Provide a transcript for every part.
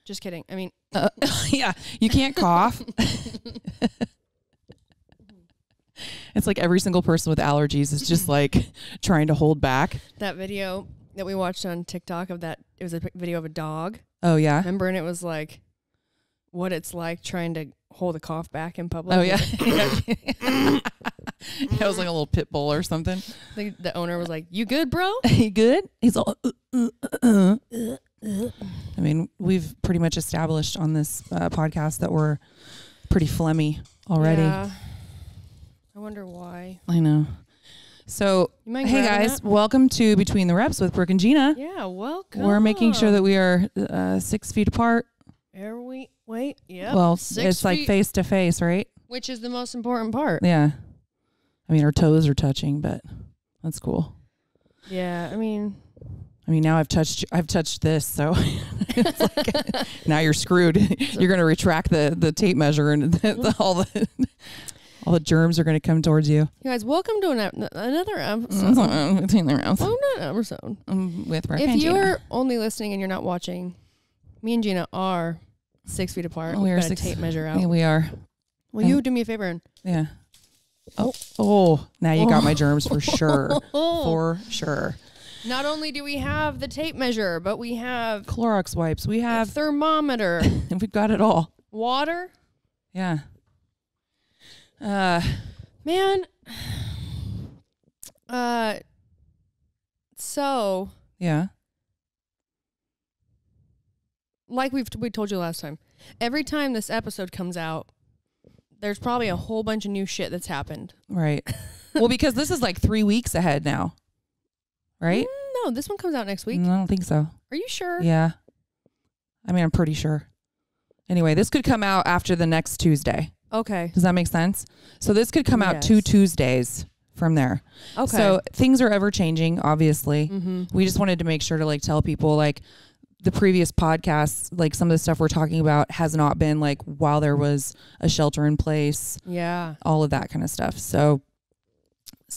Just kidding. I mean, yeah, you can't cough. It's like every single person with allergies is just like trying to hold back. That video that we watched on TikTok of that, it was a video of a dog. Oh, yeah. Remember? And it was like what it's like trying to hold a cough back in public. Oh, yeah. It was like a little pit bull or something. The owner was like, "You good, bro? You good?" He's all, I mean, we've pretty much established on this podcast that we're pretty phlegmy already. Yeah. I wonder why. I know. So, hey guys, welcome to Between the Reps with Brooke and Gina. Yeah, welcome. We're making sure that we are 6 feet apart. Are we? Wait, yeah. Well, it's like face to face, right? Which is the most important part. Yeah. I mean, our toes are touching, but that's cool. Yeah, I mean, now I've touched this, so it's like, now you're screwed. You're going to retract the tape measure, and all the germs are going to come towards you. You guys, welcome to another episode. Between the Reps. Episode. With Brooke if and you're Gina. only listening and you're not watching, me and Gina are 6 feet apart. We are got a tape measure out. Yeah, we are. Will you do me a favor? And yeah. Oh, now you got my germs for sure. For sure. Not only do we have the tape measure, but we have Clorox wipes. We have a thermometer. And we've got it all. Water. Yeah. Man. So. Yeah. Like we told you last time, every time this episode comes out, there's probably a whole bunch of new shit that's happened. Right. Well, because this is like 3 weeks ahead now. Right? No, this one comes out next week. I don't think so. Are you sure? Yeah. I mean, I'm pretty sure. Anyway, this could come out after the next Tuesday. Okay. Does that make sense? So this could come out 2 Tuesdays from there. Okay. So things are ever changing, obviously. Mm-hmm. We just wanted to make sure to like tell people like the previous podcasts, like some of the stuff we're talking about has not been like while there was a shelter in place. Yeah. All of that kind of stuff. So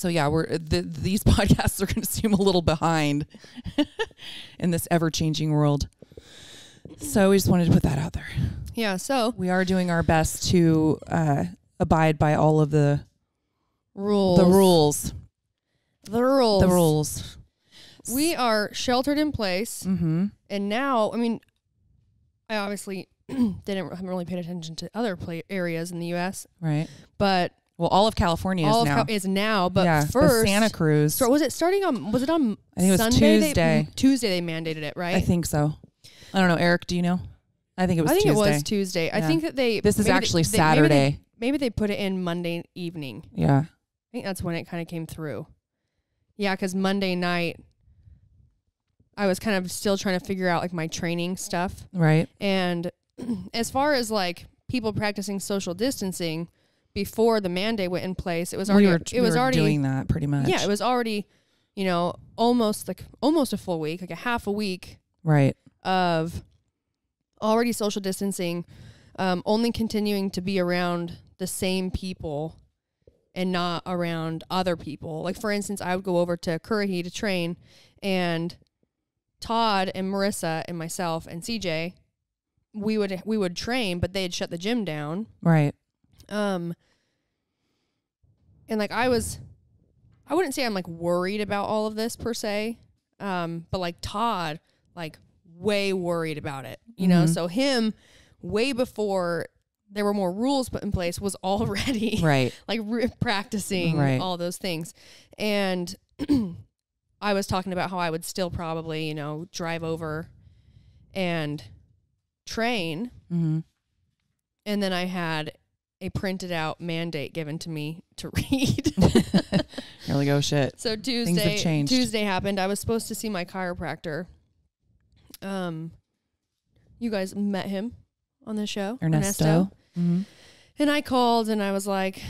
yeah, these podcasts are going to seem a little behind in this ever-changing world. So we just wanted to put that out there. Yeah, so we are doing our best to abide by all of the rules. We are sheltered in place. Mm-hmm. And now, I mean, I obviously haven't really paid attention to other areas in the U.S. Right. But well, all of California is now. But yeah, first, Santa Cruz. Was it on I think it was Sunday? Tuesday. Tuesday they mandated it, right? I think so. I don't know. Eric, do you know? I think it was Tuesday. It was Tuesday. Yeah. I think that this is actually Saturday. Maybe they put it in Monday evening. Yeah. I think that's when it kind of came through. Yeah, because Monday night, I was kind of still trying to figure out like my training stuff. Right. And as far as like people practicing social distancing before the mandate went in place, it was already we were doing that pretty much. Yeah, it was already, almost a full week, like a half a week. Right. Of already social distancing, only continuing to be around the same people and not around other people. Like for instance, I would go over to Currahee to train, and Todd and Marissa and myself and CJ, we would train, but they had shut the gym down. Right. And like I wouldn't say I'm like worried about all of this per se. But like Todd, like way worried about it, you know? So him way before there were more rules put in place was already like practicing all those things. And I was talking about how I would still probably, drive over and train. Mm-hmm. And then I had a printed out mandate given to me to read. Here we go, shit. So Things have changed. Tuesday happened. I was supposed to see my chiropractor. You guys met him on the show. Ernesto. Mm-hmm. And I called and I was like,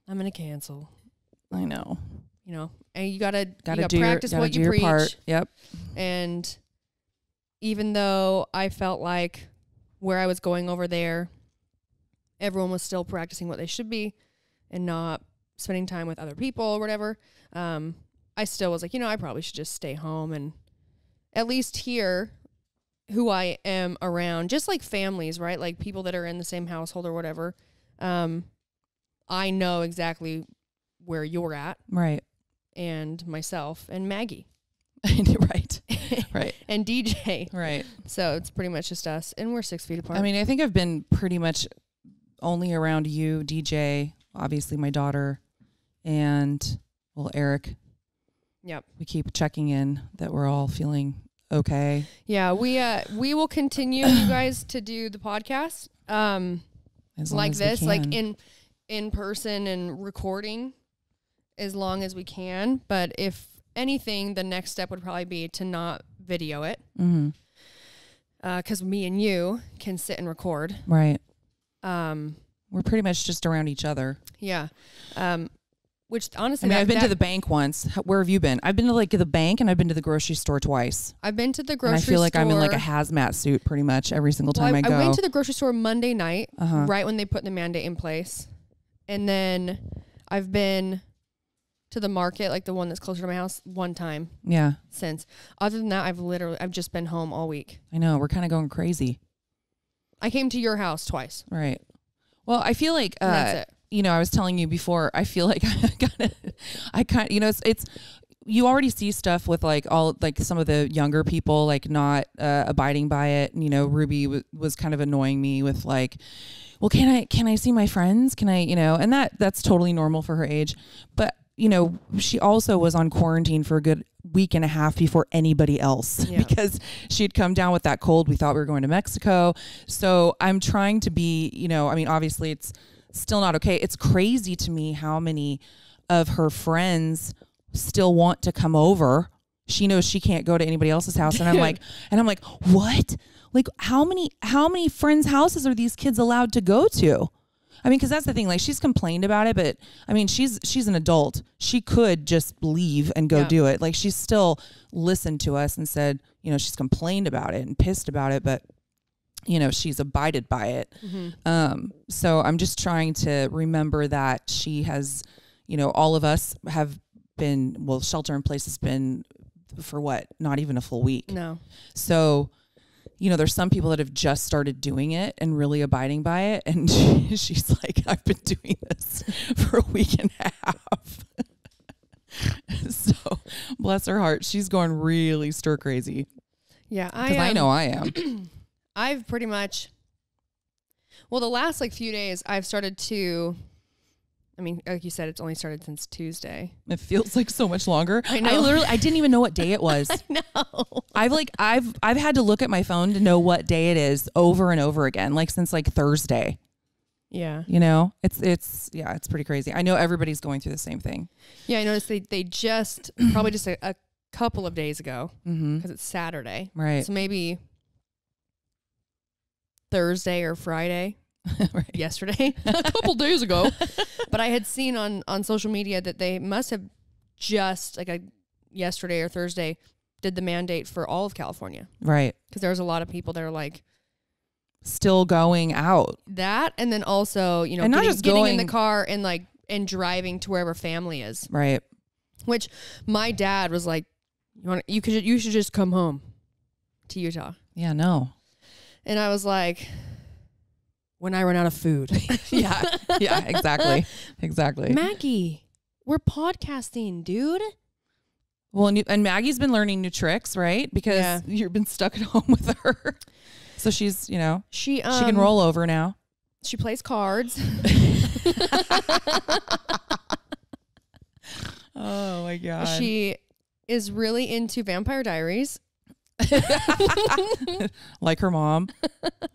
I'm going to cancel. I know. And you gotta practice what you preach. Part. Yep. And even though I felt like where I was going over there, everyone was still practicing what they should be and not spending time with other people or whatever, I still was like, I probably should just stay home. And at least here, who I am around, just like families, right? Like people that are in the same household or whatever. I know exactly where you're at. Right. And myself and Maggie. Right. Right. And DJ. Right. So it's pretty much just us. And we're 6 feet apart. I mean, I think I've been pretty much only around you, DJ, obviously my daughter, and, well, Eric. Yep. We keep checking in that we're all feeling okay. Yeah, we will continue, you guys, to do the podcast like this, like in person and recording as long as we can. But if anything, the next step would probably be to not video it. Mm-hmm. Because me and you can sit and record. Right. We're pretty much just around each other. Yeah. Which honestly, I mean, I've been to the bank once. Where have you been? I've been to like the bank, and I've been to the grocery store twice. I've been to the grocery store. And I feel like I'm in like a hazmat suit pretty much every single time I go. I went to the grocery store Monday night, right when they put the mandate in place. And then I've been to the market, like the one that's closer to my house, one time. Yeah. Since. Other than that, I've just been home all week. I know. We're kind of going crazy. I came to your house twice. Right. Well, I feel like, that's it. You know, I was telling you before, I feel like I kind of, you know, it's, you already see stuff with like all, like some of the younger people, like not abiding by it. You know, Ruby was kind of annoying me with like, well, can I see my friends? Can I, you know, and that's totally normal for her age. But, you know, she also was on quarantine for a good week and a half before anybody else because she had come down with that cold. We thought we were going to Mexico. So I'm trying to be, you know, I mean, obviously it's still not okay. It's crazy to me how many of her friends still want to come over. She knows she can't go to anybody else's house. And I'm like, what? Like how many friends' houses are these kids allowed to go to? I mean, because that's the thing. Like, she's complained about it, but I mean, she's an adult. She could just leave and go do it. Like, she's still listened to us and said, you know, she's complained about it and pissed about it, but you know, she's abided by it. Mm-hmm. So I'm just trying to remember that she has, you know, all of us have been, well, shelter in place has been for what? Not even a full week. No. So, you know, there's some people that have just started doing it and really abiding by it. And she's like, I've been doing this for a week and a half. So bless her heart. She's going really stir crazy. Yeah. I know I am. I've pretty much, well, the last like few days I've started to, I mean, like you said, it's only started since Tuesday. It feels like so much longer. I know. I didn't even know what day it was. I know. I've had to look at my phone to know what day it is over and over again, like since like Thursday. Yeah. You know, it's pretty crazy. I know everybody's going through the same thing. Yeah. I noticed they just, probably just a couple of days ago, because it's Saturday. Right. So maybe Thursday or Friday. Right. Yesterday, a couple days ago. But I had seen on social media that they must have just like yesterday or Thursday did the mandate for all of California. Right. Because there was a lot of people that are like still going out. That, and then also, you know, and getting in the car and driving to wherever family is. Right. Which my dad was like, you should just come home to Utah. Yeah, no. And I was like, when I run out of food. Yeah, exactly. Maggie, we're podcasting, dude. Well, and Maggie's been learning new tricks, right? Because you've been stuck at home with her. So she's, you know, she can roll over now. She plays cards. Oh my God. She is really into Vampire Diaries. Like her mom.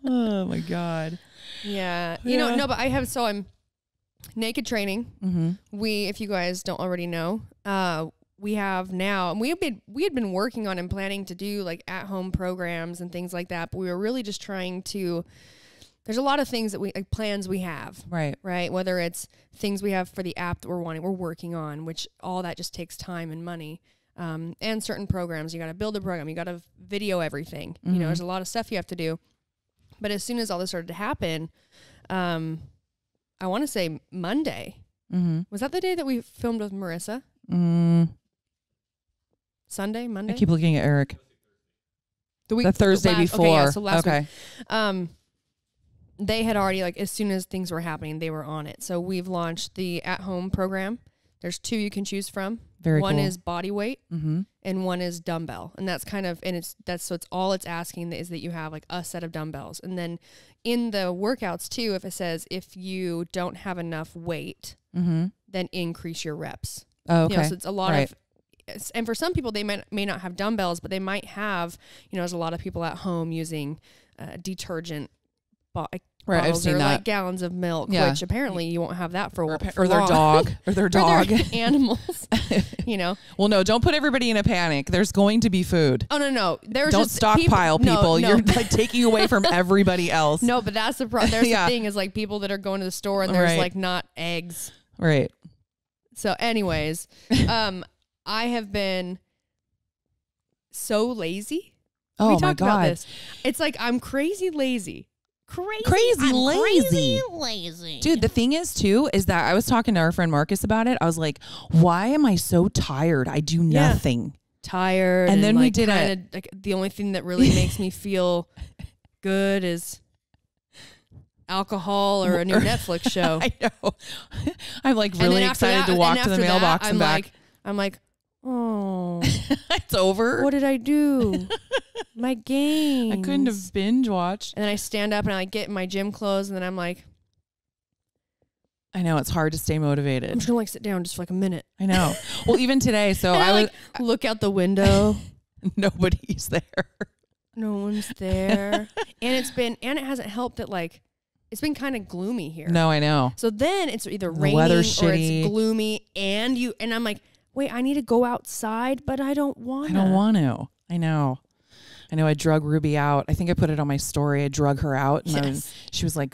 Oh my God. Yeah. You know, no, but I'm naked training. Mm-hmm. If you guys don't already know, we have now, and we had been working on and planning to do like at home programs and things like that. But we were really just trying to, there's a lot of things that plans we have. Right. Whether it's things we have for the app that we're working on, which all that just takes time and money. And certain programs, you got to build a program, you got to video everything. Mm-hmm. You know, there's a lot of stuff you have to do. But as soon as all this started to happen, I want to say Monday. Mm-hmm. Was that the day that we filmed with Marissa? Sunday, Monday? I keep looking at Eric. The Thursday before. Okay, yeah, so last okay. week. They had already, like, as soon as things were happening, they were on it. So we've launched the at-home program. There's 2 you can choose from. One cool. is body weight, and one is dumbbell. And that's kind of, and it's all it's asking is that you have like a set of dumbbells. And then in the workouts too, if it says, if you don't have enough weight, then increase your reps. Oh, okay. So it's a lot of, and for some people, they may not have dumbbells, but they might have, there's a lot of people at home using detergent Right, I've seen that. Like gallons of milk, which apparently you won't have that for their dog, or their dog, or their animals. Well, no, don't put everybody in a panic. There's going to be food. Oh no, there's don't stockpile people. No. You're like taking away from everybody else. No, but that's the problem. There's the thing is like people that are going to the store and there's like not eggs. Right. So, anyways, I have been so lazy. Oh we talked about this. It's like I'm crazy lazy. Crazy lazy. Dude, the thing is too, is that I was talking to our friend Marcus about it. I was like, why am I so tired? I do nothing. Tired. And then like we did it. Like, the only thing that really makes me feel good is alcohol or a new Netflix show. I know. I'm like really excited to walk to the mailbox and back. I'm like, oh, it's over. What did I do? My game. I couldn't have binge watched. And then I stand up and I get in my gym clothes and then I'm like, I know it's hard to stay motivated. I'm just gonna like sit down just for like a minute. I know. Well, even today, so I like look out the window. Nobody's there. No one's there. And it hasn't helped that like it's been kind of gloomy here. No, I know. So then it's either raining or it's gloomy and I'm like, wait, I need to go outside, but I don't want to. I don't want to. I know. I drug Ruby out. I think I put it on my story. I drug her out. And she was like,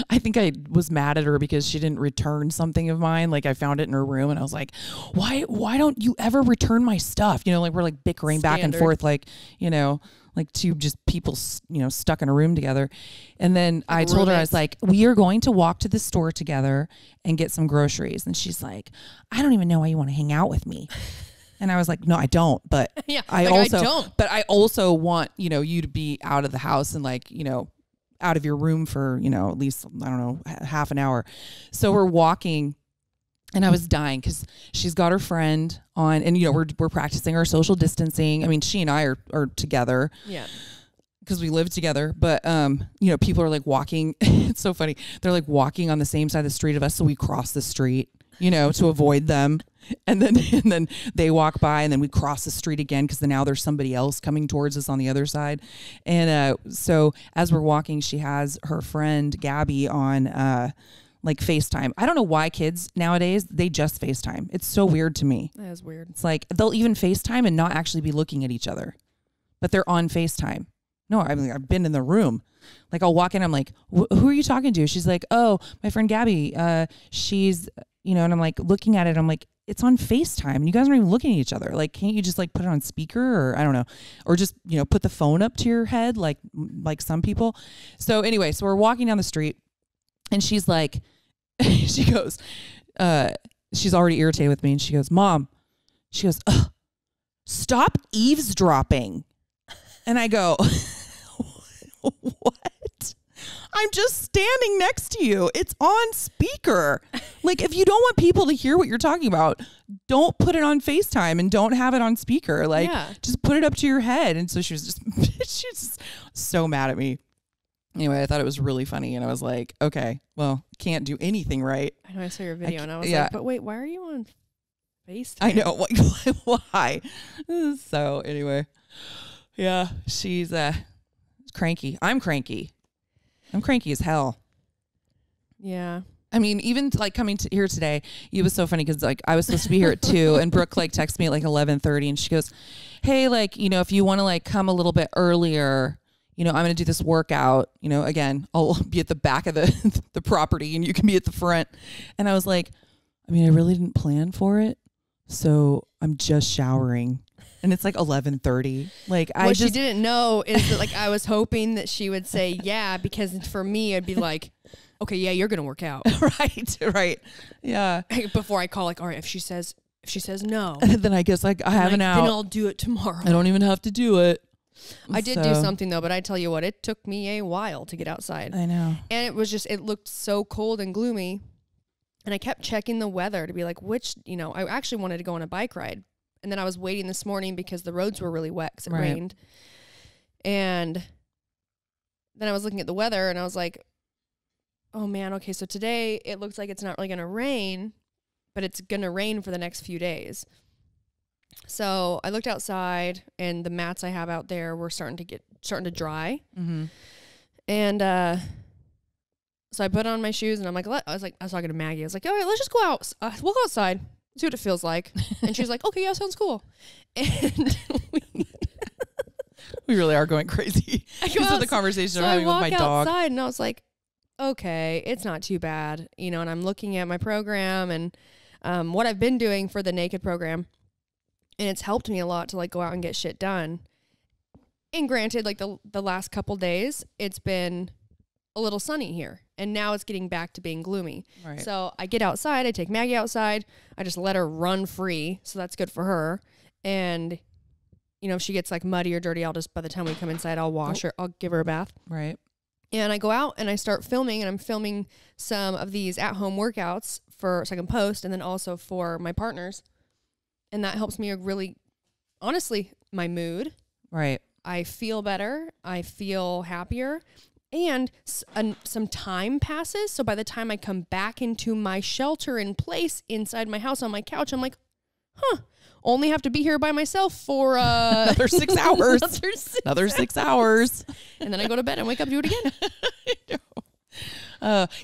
I think I was mad at her because she didn't return something of mine. Like I found it in her room and I was like, why don't you ever return my stuff? Like we're like bickering back and forth, like, like two just people, stuck in a room together. And then I told her, I was like, we are going to walk to the store together and get some groceries. And she's like, I don't even know why you want to hang out with me. And I was like, no, I don't. But I also want, you to be out of the house and like, out of your room for, at least, I don't know, half an hour. So we're walking and I was dying because she's got her friend on and, we're practicing our social distancing. I mean, she and I are together. Yeah. Because we live together. But, people are like walking. It's so funny. They're like walking on the same side of the street of us. So we cross the street, to avoid them. And then they walk by and then we cross the street again because now there's somebody else coming towards us on the other side. And so as we're walking, she has her friend Gabby on like FaceTime. I don't know why kids nowadays, they just FaceTime. It's so weird to me. That is weird. It's like they'll even FaceTime and not actually be looking at each other, but they're on FaceTime. No, I mean, I've been in the room. Like I'll walk in, I'm like, who are you talking to? She's like, oh, my friend Gabby. She's, and I'm like looking at it. I'm like, it's on FaceTime and you guys aren't even looking at each other. Like, can't you just like put it on speaker or I don't know, or just, put the phone up to your head like some people. So anyway, so we're walking down the street and she's like, she goes, she's already irritated with me. And she goes, Mom, she goes, stop eavesdropping. And I go, what? I'm just standing next to you. It's on speaker. Like, if you don't want people to hear what you're talking about, don't put it on FaceTime and don't have it on speaker. Like, just put it up to your head. And so she's just so mad at me. Anyway, I thought it was really funny. And I was like, okay, well, can't do anything right. I know I saw your video and I was like, but wait, why are you on FaceTime? I know. Like, why? So anyway, yeah, she's cranky. I'm cranky as hell. Yeah. I mean, even like coming to here today, it was so funny because like I was supposed to be here at 2 and Brooke like texted me at like 11:30 and she goes, hey, like, if you want to like come a little bit earlier, I'm going to do this workout, again, I'll be at the back of the property and you can be at the front. And I was like, I mean, I really didn't plan for it. So I'm just showering. And it's like 11:30. Like what she didn't know is that like I was hoping that she would say yeah, because for me it'd be like, okay, yeah, you're gonna work out. Right. Yeah. Before I call, like, all right, if she says no, then I guess like I have an out. Then I'll do it tomorrow. I don't even have to do it. I did do something though, but I tell you what, it took me a while to get outside. I know. And it was just, it looked so cold and gloomy. And I kept checking the weather to be like, which, you know, I actually wanted to go on a bike ride. And then I was waiting this morning because the roads were really wet because it rained. And then I was looking at the weather and I was like, oh man, okay, so today it looks like it's not really going to rain, but it's going to rain for the next few days. So I looked outside and the mats I have out there were starting to dry. Mm-hmm. And so I put on my shoes and I'm like, I was talking to Maggie. I was like, all right, let's just go out. We'll go outside, see what it feels like. And she's like, okay, yeah, sounds cool. And we really are going crazy. This is the conversation I'm having with my dog. I walk outside and I was like, okay, it's not too bad. You know, and I'm looking at my program and what I've been doing for the Naked program. And it's helped me a lot to like go out and get shit done. And granted, like the last couple days, it's been a little sunny here. And now it's getting back to being gloomy. Right. So I get outside, I take Maggie outside. I just let her run free. So that's good for her. And, you know, if she gets like muddy or dirty, I'll just, by the time we come inside, I'll wash her. I'll give her a bath. Right. And I go out and I start filming, and I'm filming some of these at-home workouts so I can post, and then also for my partners. And that helps me really, honestly, my mood. Right. I feel better. I feel happier. And some time passes. So by the time I come back into my shelter in place inside my house on my couch, I'm like, only have to be here by myself for another 6 hours. Another 6 hours. And then I go to bed and wake up and do it again.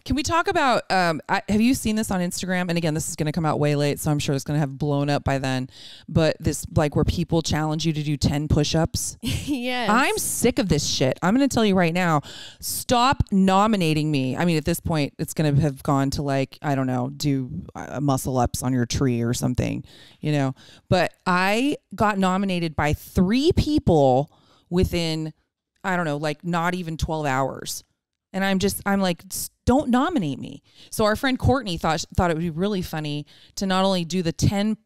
Can we talk about, have you seen this on Instagram? And again, this is going to come out way late, so I'm sure it's going to have blown up by then. But this, like, where people challenge you to do 10 push-ups. Yes. I'm sick of this shit. I'm going to tell you right now, stop nominating me. I mean, at this point, it's going to have gone to, like, I don't know, do muscle ups on your tree or something, you know. But I got nominated by 3 people within, I don't know, like not even 12 hours. And I'm like, don't nominate me. So our friend Courtney thought it would be really funny to not only do the 10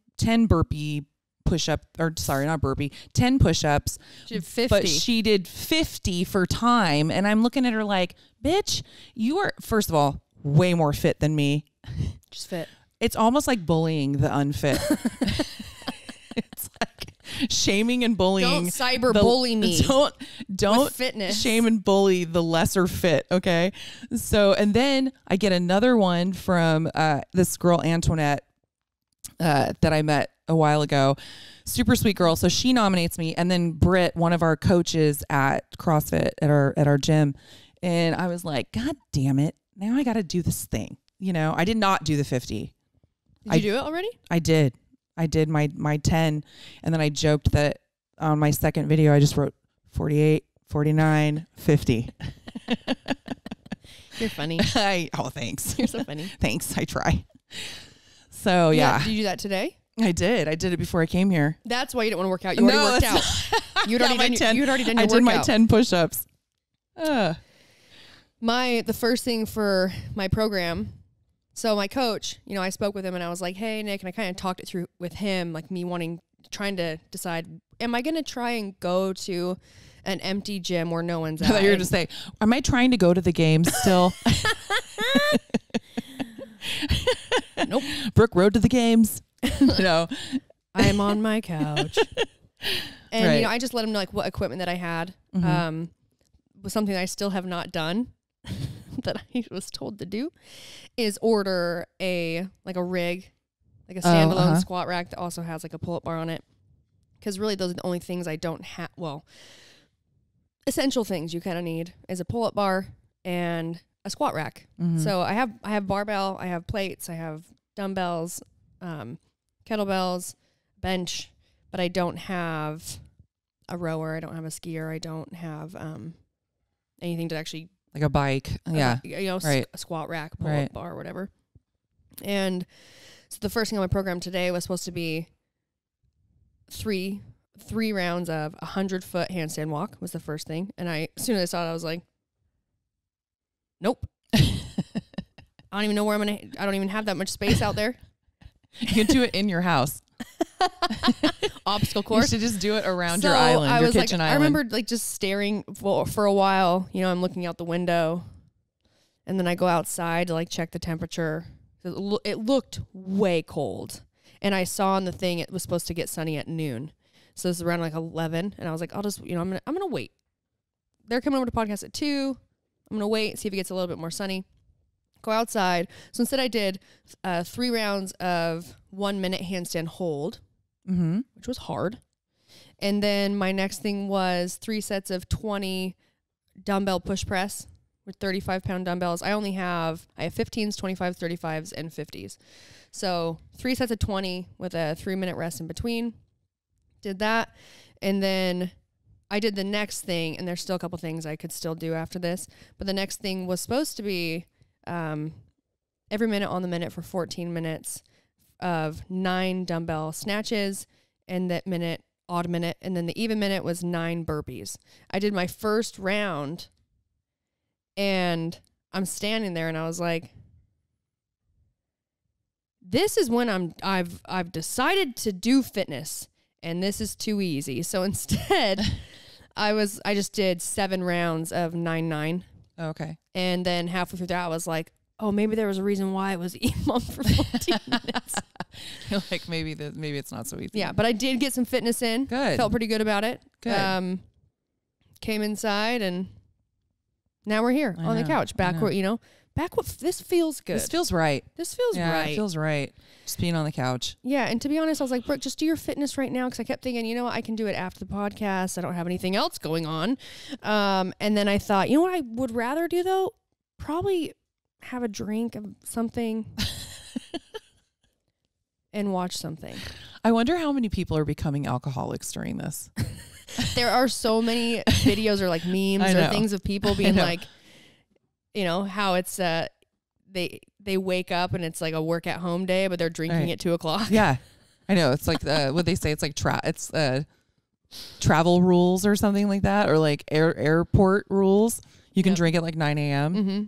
burpee push-up, or sorry, not burpee, 10 push-ups. She did 50. But she did 50 for time. And I'm looking at her like, bitch, you are, first of all, way more fit than me. Just fit. It's almost like bullying the unfit. It's like shaming and bullying. Don't cyber bully me. Don't fitness. Shame and bully the lesser fit. Okay. So, and then I get another one from this girl, Antoinette, that I met a while ago. Super sweet girl. So she nominates me. And then Britt, one of our coaches at CrossFit at our gym. And I was like, God damn it. Now I got to do this thing. You know, I did not do the 50. Did you do it already? I did my 10, and then I joked that on my second video I just wrote 48, 49, 50. You're funny. Thanks. You're so funny. Thanks. I try. So yeah. Did you do that today? I did it before I came here. That's why you didn't want to work out. You already worked out. You'd already done your workout. I did my 10 push-ups. The first thing for my program. So my coach, you know, I spoke with him and I was like, hey, Nick, and I kind of talked it through with him, like me trying to decide, am I going to try and go to an empty gym where no one's at? I thought you were going to say, am I trying to go to the games still? Nope. Brooke rode to the games. No. I'm on my couch. And, right. you know, I just let him know like what equipment that I had was something that I still have not done. That I was told to do is order a rig, like a standalone squat rack that also has like a pull-up bar on it. Because really those are the only things I don't have. Well, essential things you kind of need is a pull-up bar and a squat rack. Mm-hmm. So I have barbell, I have plates, I have dumbbells, kettlebells, bench, but I don't have a rower, I don't have a skier, I don't have anything to actually... Like a bike. Yeah. You know, right. A squat rack, pull-up bar, whatever. And so the first thing on my program today was supposed to be three rounds of 100-foot handstand walk was the first thing. And as soon as I saw it, I was like, nope. I don't even know where I don't even have that much space out there. You can do it in your house. obstacle course. You should just do it around your island, your kitchen island. I remember like just staring for a while. You know, I'm looking out the window, and then I go outside to like check the temperature. It looked way cold, and I saw on the thing it was supposed to get sunny at noon. So this is around like 11, and I was like, I'll just, I'm gonna wait. They're coming over to podcast at 2. I'm gonna wait, see if it gets a little bit more sunny. Go outside. So instead, I did 3 rounds of 1 minute handstand hold, which was hard. And then my next thing was 3 sets of 20 dumbbell push press with 35-pound dumbbells. I have 15s, 25s, 35s, and 50s. So 3 sets of 20 with a 3-minute rest in between. Did that. And then I did the next thing, and there's still a couple things I could still do after this. But the next thing was supposed to be every minute on the minute for 14 minutes of 9 dumbbell snatches, and that odd minute, and then the even minute was 9 burpees. I did my first round, and I'm standing there, and I was like, this is when I've decided to do fitness, and this is too easy. So instead, I just did 7 rounds of 9-9. Oh, okay. And then halfway through that, I was like, oh, maybe there was a reason why it was EMOM for 14 minutes. You're like, maybe it's not so easy. Yeah, but I did get some fitness in. Good. Felt pretty good about it. Good. Came inside, and now we're here on the couch. This feels good. This feels right. This feels right. It feels right. Just being on the couch. Yeah, and to be honest, I was like, Brooke, just do your fitness right now, because I kept thinking, you know what, I can do it after the podcast. I don't have anything else going on. And then I thought, you know what I would rather do, though? Probably have a drink of something and watch something. I wonder how many people are becoming alcoholics during this. There are so many videos or like memes or things of people being like, you know, how it's they wake up and it's like a work at home day, but they're drinking at 2:00. Yeah, I know. It's like what they say. It's like travel rules or something like that, or like airport rules. You can drink at like 9 a.m. Mm-hmm.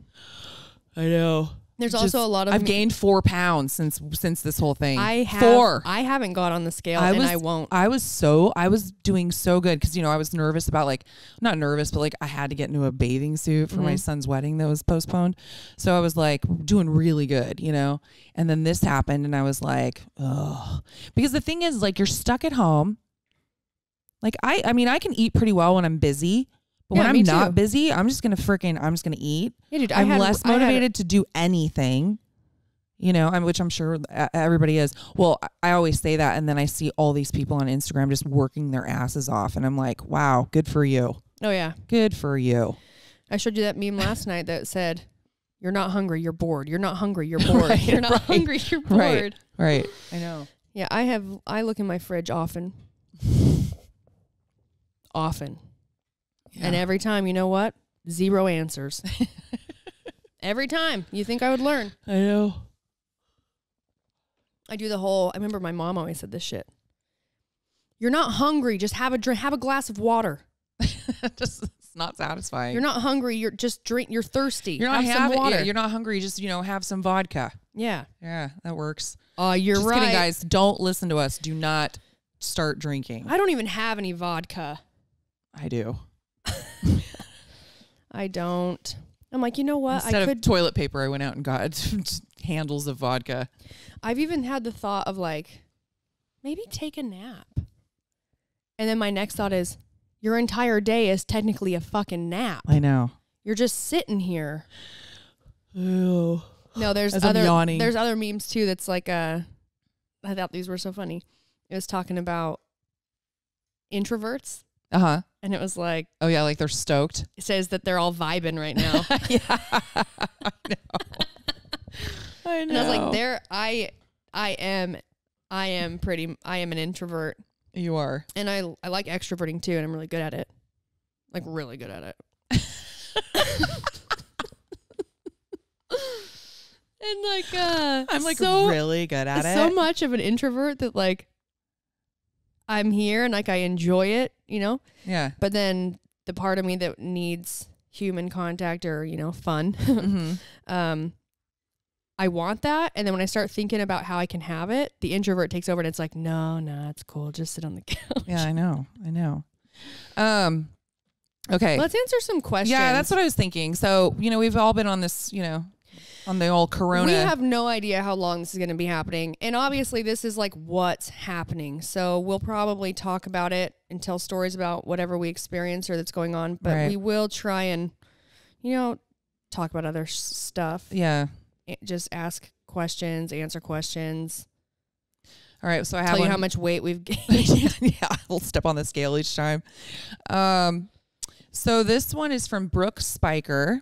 I know. There's also a lot of. I've gained 4 pounds since this whole thing. I haven't got on the scale, and I won't. I was doing so good because I was nervous about not nervous, but like I had to get into a bathing suit for my son's wedding that was postponed. So I was like doing really good, and then this happened, and I was like, oh, because the thing is, like, you're stuck at home. Like I mean, I can eat pretty well when I'm busy. But when I'm not busy, I'm just going to eat. Yeah, dude, I'm less motivated to do anything, which I'm sure everybody is. Well, I always say that. And then I see all these people on Instagram just working their asses off. And I'm like, wow, good for you. Oh, yeah. Good for you. I showed you that meme last night that said, you're not hungry, you're bored. You're not hungry, you're bored. You're not hungry, you're bored. Right. I know. Yeah, I look in my fridge often. Often. Yeah. And every time, you know what? 0 answers. Every time. You think I would learn. I know. I remember my mom always said this shit. You're not hungry. Just have a drink. Have a glass of water. Just, it's not satisfying. You're not hungry. You're just drink. You're thirsty. You're not have some water. Yeah, you're not hungry. Just, have some vodka. Yeah. Yeah, that works. You're just right. Kidding, guys. Don't listen to us. Do not start drinking. I don't even have any vodka. I do. I don't. I'm like, you know what? Instead of toilet paper, I went out and got handles of vodka. I've even had the thought of like, maybe take a nap. And then my next thought is, your entire day is technically a fucking nap. I know. You're just sitting here. Ew. No, there's other memes too. That's like, I thought these were so funny. It was talking about introverts. Uh-huh. And it was like, oh yeah, like they're stoked. It says that they're all vibing right now. Yeah. I know. And I was like, I am an introvert. You are. And I like extroverting too, and I'm really good at it. Like really good at it. And like I'm like really good at it. So much of an introvert that like I'm here and like I enjoy it, Yeah. But then the part of me that needs human contact or, fun, I want that. And then when I start thinking about how I can have it, the introvert takes over and it's like, no, it's cool. Just sit on the couch. Yeah, I know. Okay. Let's answer some questions. Yeah, that's what I was thinking. So, we've all been on this, on the old corona. We have no idea how long this is going to be happening. And obviously this is like what's happening. So we'll probably talk about it and tell stories about whatever we experience or that's going on. But we will try and, talk about other stuff. Yeah. Just ask questions, answer questions. All right. So I have tell you how much weight we've gained. Yeah. We'll step on the scale each time. So this one is from Brooke Spiker.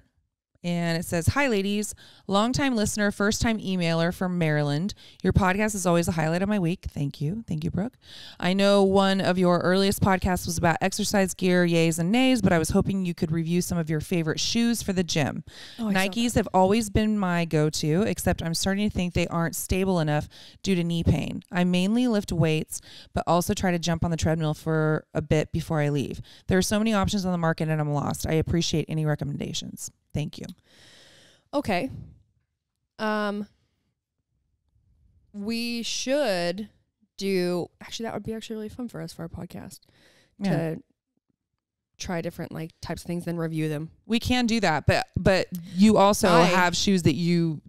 And it says, "Hi, ladies. Longtime listener, first-time emailer from Maryland. Your podcast is always a highlight of my week." Thank you. Thank you, Brooke. "I know one of your earliest podcasts was about exercise gear, yays and nays, but I was hoping you could review some of your favorite shoes for the gym. Nikes have always been my go-to, except I'm starting to think they aren't stable enough due to knee pain. I mainly lift weights, but also try to jump on the treadmill for a bit before I leave. There are so many options on the market and I'm lost. I appreciate any recommendations. Thank you." Okay. We should do, actually, that would be actually really fun for us for our podcast to try different like types of things, then review them. We can do that, but you also have shoes that you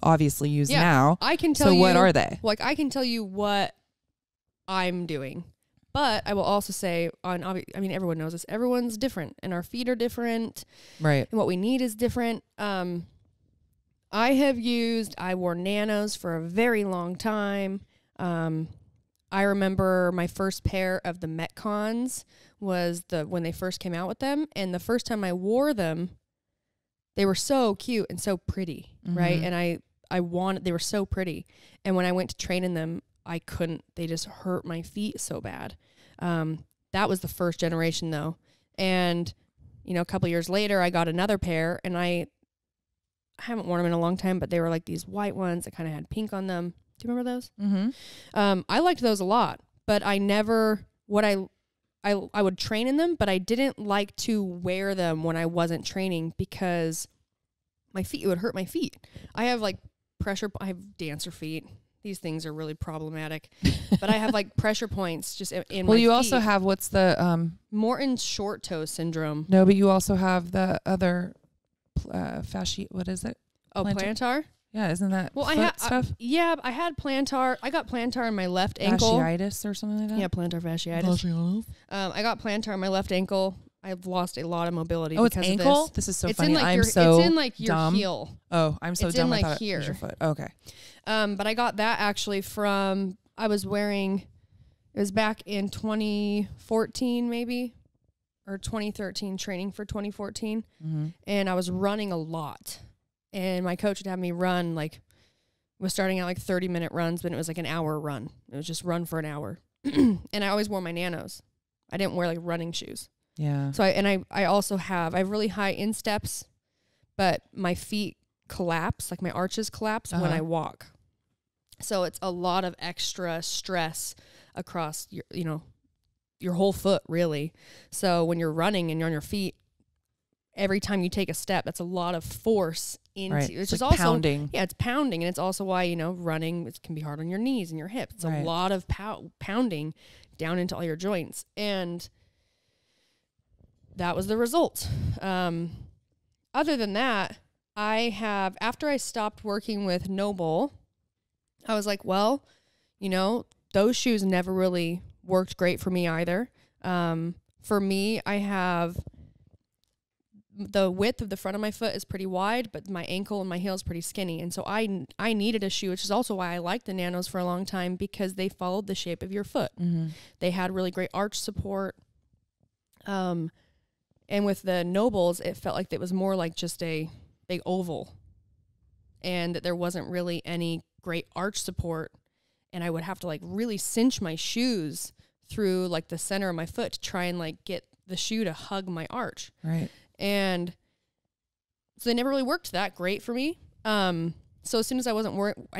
obviously use now. I can tell you. So what are they? Like I can tell you what I'm doing. But I will also say, everyone knows this. Everyone's different, and our feet are different. Right. And what we need is different. I wore Nanos for a very long time. I remember my first pair of the Metcons was when they first came out with them. And the first time I wore them, they were so cute and so pretty, right? And they were so pretty. And when I went to train in them, I couldn't, they just hurt my feet so bad. That was the first generation though. And, a couple years later, I got another pair and I haven't worn them in a long time, but they were like these white ones that kind of had pink on them. Do you remember those? Mm-hmm. I liked those a lot, but I would train in them, but I didn't like to wear them when I wasn't training because it would hurt my feet. I have I have dancer feet. These things are really problematic, but I have like pressure points just in my feet. Also have what's the Morton's short toe syndrome. No, but you also have the other fascia. What is it? Oh, plantar. Yeah, isn't that stuff? I had plantar. I got plantar in my left ankle. Fasciitis or something like that. Yeah, plantar fasciitis. I got plantar in my left ankle. I've lost a lot of mobility. Oh, because it's ankle? of this. This is so it's funny. It's in like your dumb. heel. Oh, I'm so it's dumb. In like I thought here. It was your foot. Okay. But I got that actually from, it was back in 2014 maybe, or 2013, training for 2014. Mm-hmm. And I was running a lot. And my coach would have me run, was starting out 30-minute runs, but it was like an hour run. It was just run for an hour. And I always wore my Nanos. I didn't wear running shoes. Yeah. So I also have really high insteps, but my feet collapse, my arches collapse when I walk. So it's a lot of extra stress across your whole foot really. So when you're running and you're on your feet, every time you take a step, that's a lot of force into it's just also pounding. Yeah, it's pounding, and it's also why running it can be hard on your knees and your hips. It's a lot of pounding down into all your joints, and that was the result. Other than that, after I stopped working with Noble, I was like, well, those shoes never really worked great for me either. For me, I have the width of the front of my foot is pretty wide, but my ankle and my heel is pretty skinny. And so I needed a shoe, which is also why I liked the Nanos for a long time, because they followed the shape of your foot. Mm-hmm. They had really great arch support. And with the Nobles, it felt like it was more like just a big oval, and that there wasn't really any great arch support. And I would have to really cinch my shoes through the center of my foot to try and get the shoe to hug my arch. Right. And so they never really worked that great for me. So as soon as I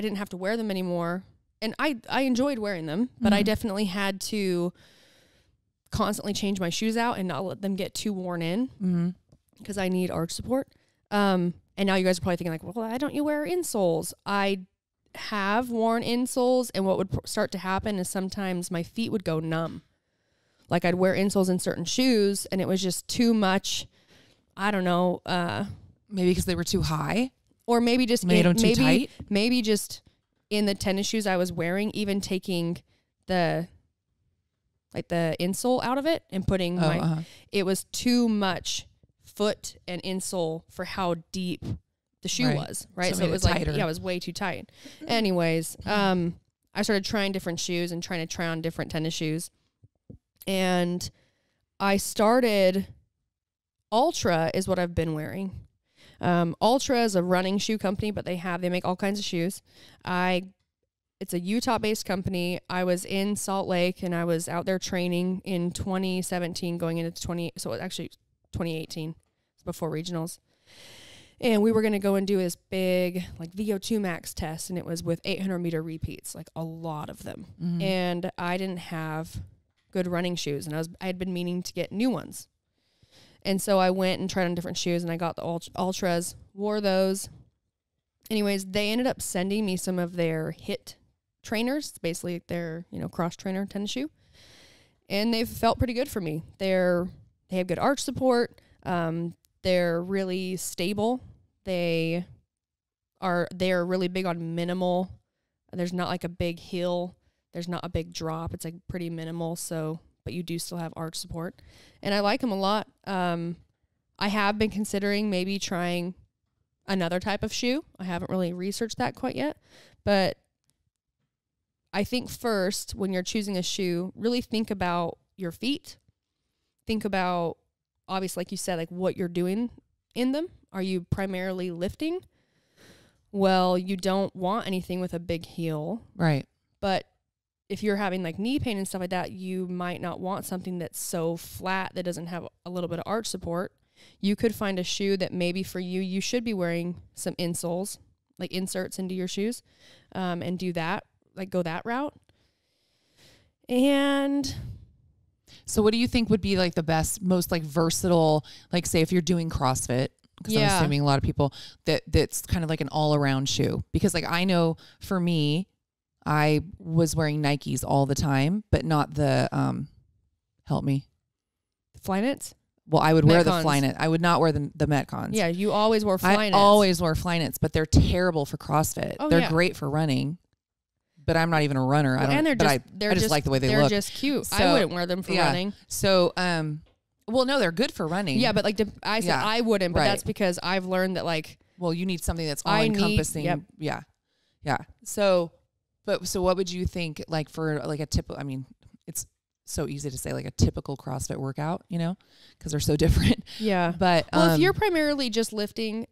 didn't have to wear them anymore. And I enjoyed wearing them, but I definitely had to constantly change my shoes out and not let them get too worn in because I need arch support. And now you guys are probably thinking like, well, why don't you wear insoles? I have worn insoles, and what would start to happen is sometimes my feet would go numb. Like I'd wear insoles in certain shoes, and it was just too much. I don't know. Maybe because they were too high, or maybe just made them too tight. Maybe just in the tennis shoes I was wearing, even taking the insole out of it and putting it was too much foot and insole for how deep the shoe was, right? So it was tighter. It was way too tight. Anyways, I started trying different shoes and trying to try on different tennis shoes. And I started, Ultra is what I've been wearing. Ultra is a running shoe company, but they make all kinds of shoes. It's a Utah-based company. I was in Salt Lake, and I was out there training in 2017 going into 2018. It's before regionals. And we were going to go and do this big like VO2 max test, and it was with 800-meter repeats, like a lot of them. Mm-hmm. And I didn't have good running shoes, and I had been meaning to get new ones. And so I went and tried on different shoes, and I got the Ultras, wore those. Anyways, they ended up sending me some of their HIT trainers, basically their, cross trainer tennis shoe. And they've felt pretty good for me. They have good arch support. They're really stable. They're really big on minimal. There's not like a big hill. There's not a big drop. It's like pretty minimal. But you do still have arch support, and I like them a lot. I have been considering maybe trying another type of shoe. I haven't really researched that quite yet, but I think first, when you're choosing a shoe, really think about your feet. Think about, obviously, like you said, like what you're doing in them. Are you primarily lifting? Well, you don't want anything with a big heel. Right. But if you're having like knee pain and stuff like that, you might not want something that's so flat that doesn't have a little bit of arch support. You could find a shoe that maybe for you should be wearing some insoles, like inserts into your shoes, and do that, like go that route. And so what do you think would be like the best, most like versatile, like say if you're doing CrossFit, because I'm assuming a lot of people that's kind of like an all around shoe, because like I know for me, I was wearing Nikes all the time, but not the, help me. Flyknits? Well, I would wear the Flyknit. I would not wear the Metcons. Yeah, you always wore Flyknits. I always wore Flyknits, but they're terrible for CrossFit. Oh, they're great for running, but I'm not even a runner. Well, I just like the way they look. They're just cute. So, I wouldn't wear them for running. So, well, no, they're good for running. Yeah, but like I said, I wouldn't, but that's because I've learned that like, well, you need something that's all encompassing. Yep. Yeah. So what would you think like for like a typical, I mean, it's so easy to say like a typical CrossFit workout, because they're so different. Yeah. But if you're primarily just lifting,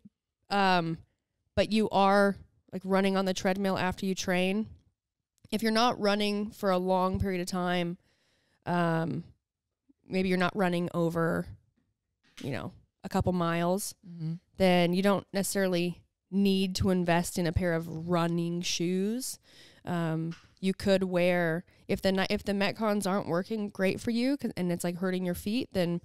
but you are like running on the treadmill after you train, if you're not running for a long period of time, maybe you're not running over, a couple miles, then you don't necessarily need to invest in a pair of running shoes. You could wear, if the Metcons aren't working great for you and it's like hurting your feet, then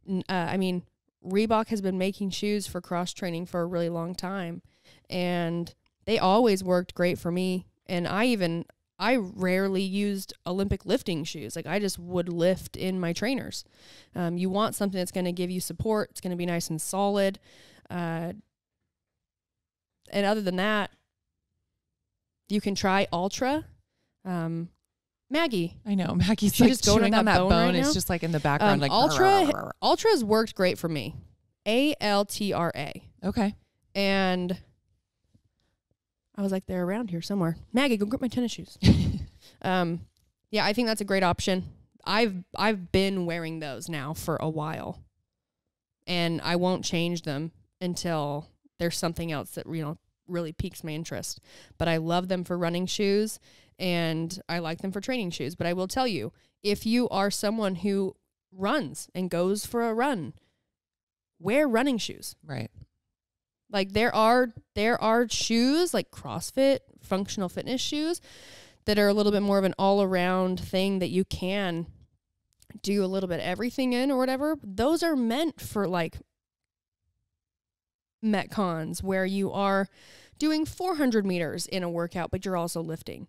Reebok has been making shoes for cross training for a really long time, and they always worked great for me. And I rarely used Olympic lifting shoes. Like I just would lift in my trainers. You want something that's going to give you support. It's going to be nice and solid. And other than that, you can try Ultra. Maggie. I know. Maggie's like just going on that bone right it's just like in the background. Like Ultra's worked great for me. Altra. Okay. And I was like, they're around here somewhere. Maggie, go grab my tennis shoes. Yeah, I think that's a great option. I've been wearing those now for a while, and I won't change them until there's something else that really piques my interest. But I love them for running shoes, and I like them for training shoes. But I will tell you, if you are someone who runs and goes for a run, wear running shoes. Right. Like there are shoes like CrossFit, functional fitness shoes that are a little bit more of an all-around thing that you can do a little bit of everything in or whatever. Those are meant for like metcons where you are doing 400 meters in a workout, but you're also lifting.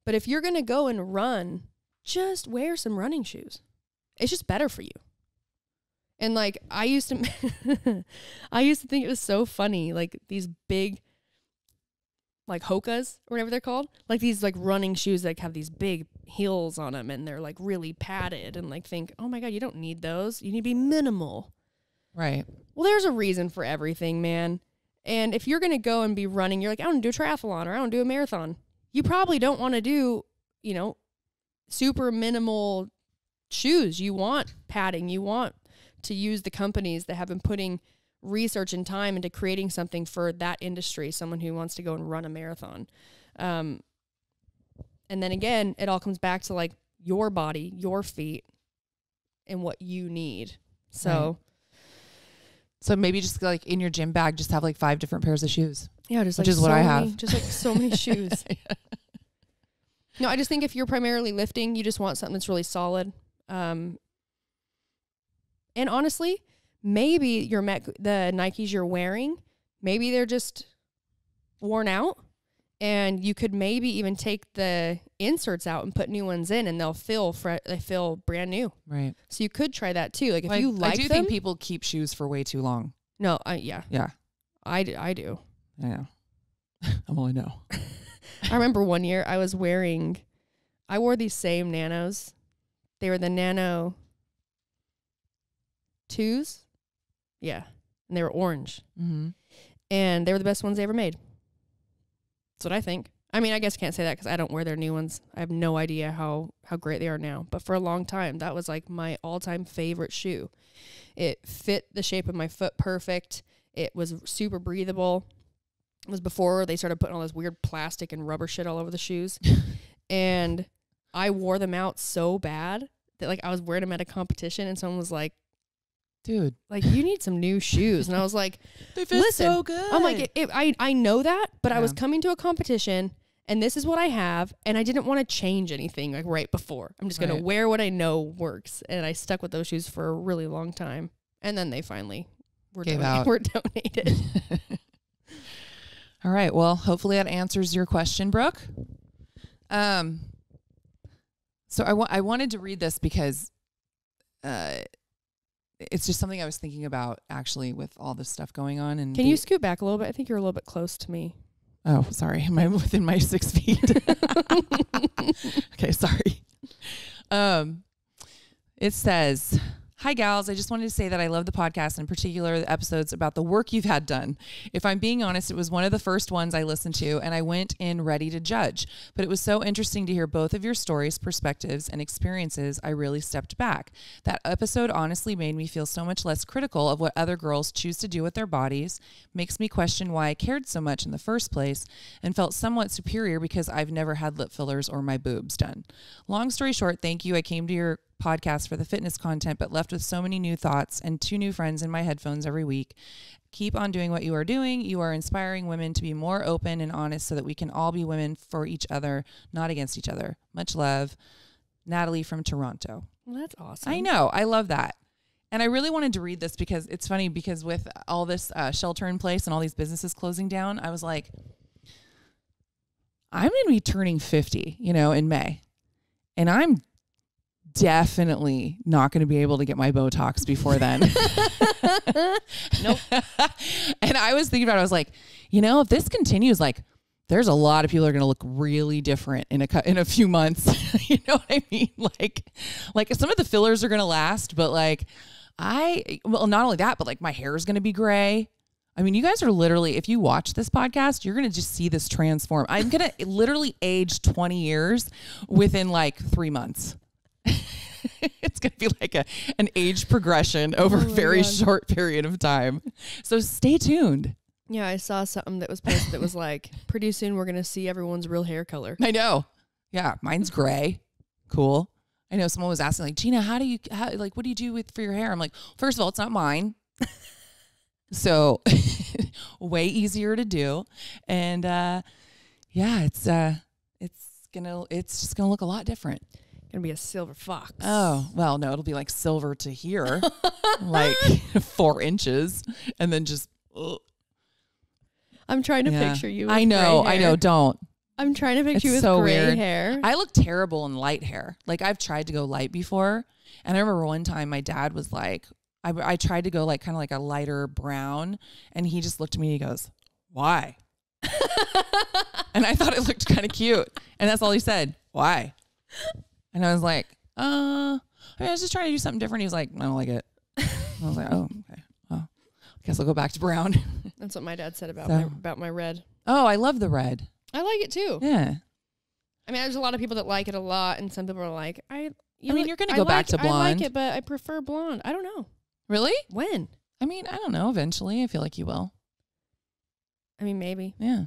But if you're going to go and run, just wear some running shoes. It's just better for you. And like, I used to think it was so funny, like these big, like Hokas or whatever they're called, like these like running shoes that have these big heels on them and they're like really padded, and like think, oh my God, you don't need those. You need to be minimal. Right. Well, there's a reason for everything, man. And if you're going to go and be running, you're like, I don't do a triathlon or I don't do a marathon. You probably don't want to do, you know, super minimal shoes. You want padding. You want to use the companies that have been putting research and time into creating something for that industry, someone who wants to go and run a marathon. And then again, it all comes back to like your body, your feet, and what you need. So, right. So maybe just like in your gym bag, just have like 5 different pairs of shoes. Yeah, just which like is what I have. Just like so many shoes. Yeah. No, I just think if you're primarily lifting, you just want something that's really solid. And honestly, maybe the Nikes you're wearing, maybe they're just worn out, and you could maybe even take the inserts out and put new ones in, and they feel brand new. Right. So you could try that too. Like if you like them. I do think people keep shoes for way too long. No, yeah. Yeah. I do. I know. I know. I remember one year I wore these same Nanos. They were the Nano 2s. Yeah. And they were orange. Mm-hmm. And they were the best ones they ever made. That's what I think. I mean, I guess I can't say that because I don't wear their new ones. I have no idea how great they are now. But for a long time, that was like my all-time favorite shoe. It fit the shape of my foot perfect. It was super breathable. It was before they started putting all this weird plastic and rubber shit all over the shoes. And I wore them out so bad that like I was wearing them at a competition, and someone was like, dude, like, you need some new shoes. And I was like, they fit so good. I'm like, I know that, but yeah. I was coming to a competition, and this is what I have, and I didn't want to change anything like right before. I'm just going to wear what I know works. And I stuck with those shoes for a really long time. And then they finally were donated. All right. Well, hopefully that answers your question, Brooke. So I wanted to read this because it's just something I was thinking about actually with all this stuff going on. And can you scoot back a little bit? I think you're a little bit close to me. Oh, sorry. Am I within my 6 feet? Okay, sorry. It says, hi, gals. I just wanted to say that I love the podcast, in particular the episodes about the work you've had done. If I'm being honest, it was one of the first ones I listened to, and I went in ready to judge. But it was so interesting to hear both of your stories, perspectives, and experiences, I really stepped back. That episode honestly made me feel so much less critical of what other girls choose to do with their bodies, makes me question why I cared so much in the first place, and felt somewhat superior because I've never had lip fillers or my boobs done. Long story short, thank you. I came to your podcast for the fitness content, but left with so many new thoughts and 2 new friends in my headphones every week. Keep on doing what you are doing. You are inspiring women to be more open and honest so that we can all be women for each other, not against each other. Much love. Natalie from Toronto. Well, that's awesome. I know. I love that. And I really wanted to read this because it's funny, because with all this shelter in place and all these businesses closing down, I was like, I'm going to be turning 50, in May. And I'm definitely not going to be able to get my Botox before then. Nope. And I was thinking about it. I was like, if this continues, like, there's a lot of people that are going to look really different in a few months. You know what I mean? Like some of the fillers are going to last, but like not only that, but like my hair is going to be gray. I mean, you guys are literally, if you watch this podcast, you're going to just see this transform. I'm going to literally age 20 years within like 3 months. It's going to be like an age progression over a very short period of time. So stay tuned. Yeah, I saw something that was posted that was like, pretty soon we're going to see everyone's real hair color. I know. Yeah, mine's gray. Cool. I know someone was asking like, Gina, what do you do for your hair? I'm like, first of all, it's not mine. So way easier to do. And it's just going to look a lot different. Gonna be a silver fox. Oh, well, no, it'll be like silver to here, like 4 inches, and then just I'm trying to picture you with I know. gray hair. Don't. I'm trying to picture you with so gray weird. hair. I look terrible in light hair. Like I've tried to go light before. And I remember one time my dad was like, I tried to go like kind of like a lighter brown. And he just looked at me and he goes, why? And I thought it looked kind of cute. And that's all he said. Why? And I was like, I was just trying to do something different. He was like, I don't like it. I was like, oh, okay. Well, I guess I'll go back to brown. That's what my dad said about my red. Oh, I love the red. I like it too. Yeah. I mean, there's a lot of people that like it a lot, and some people are like, you're going to go back to blonde. I like it, but I prefer blonde. I don't know. Really? When? I mean, I don't know. Eventually, I feel like you will. I mean, maybe. Yeah.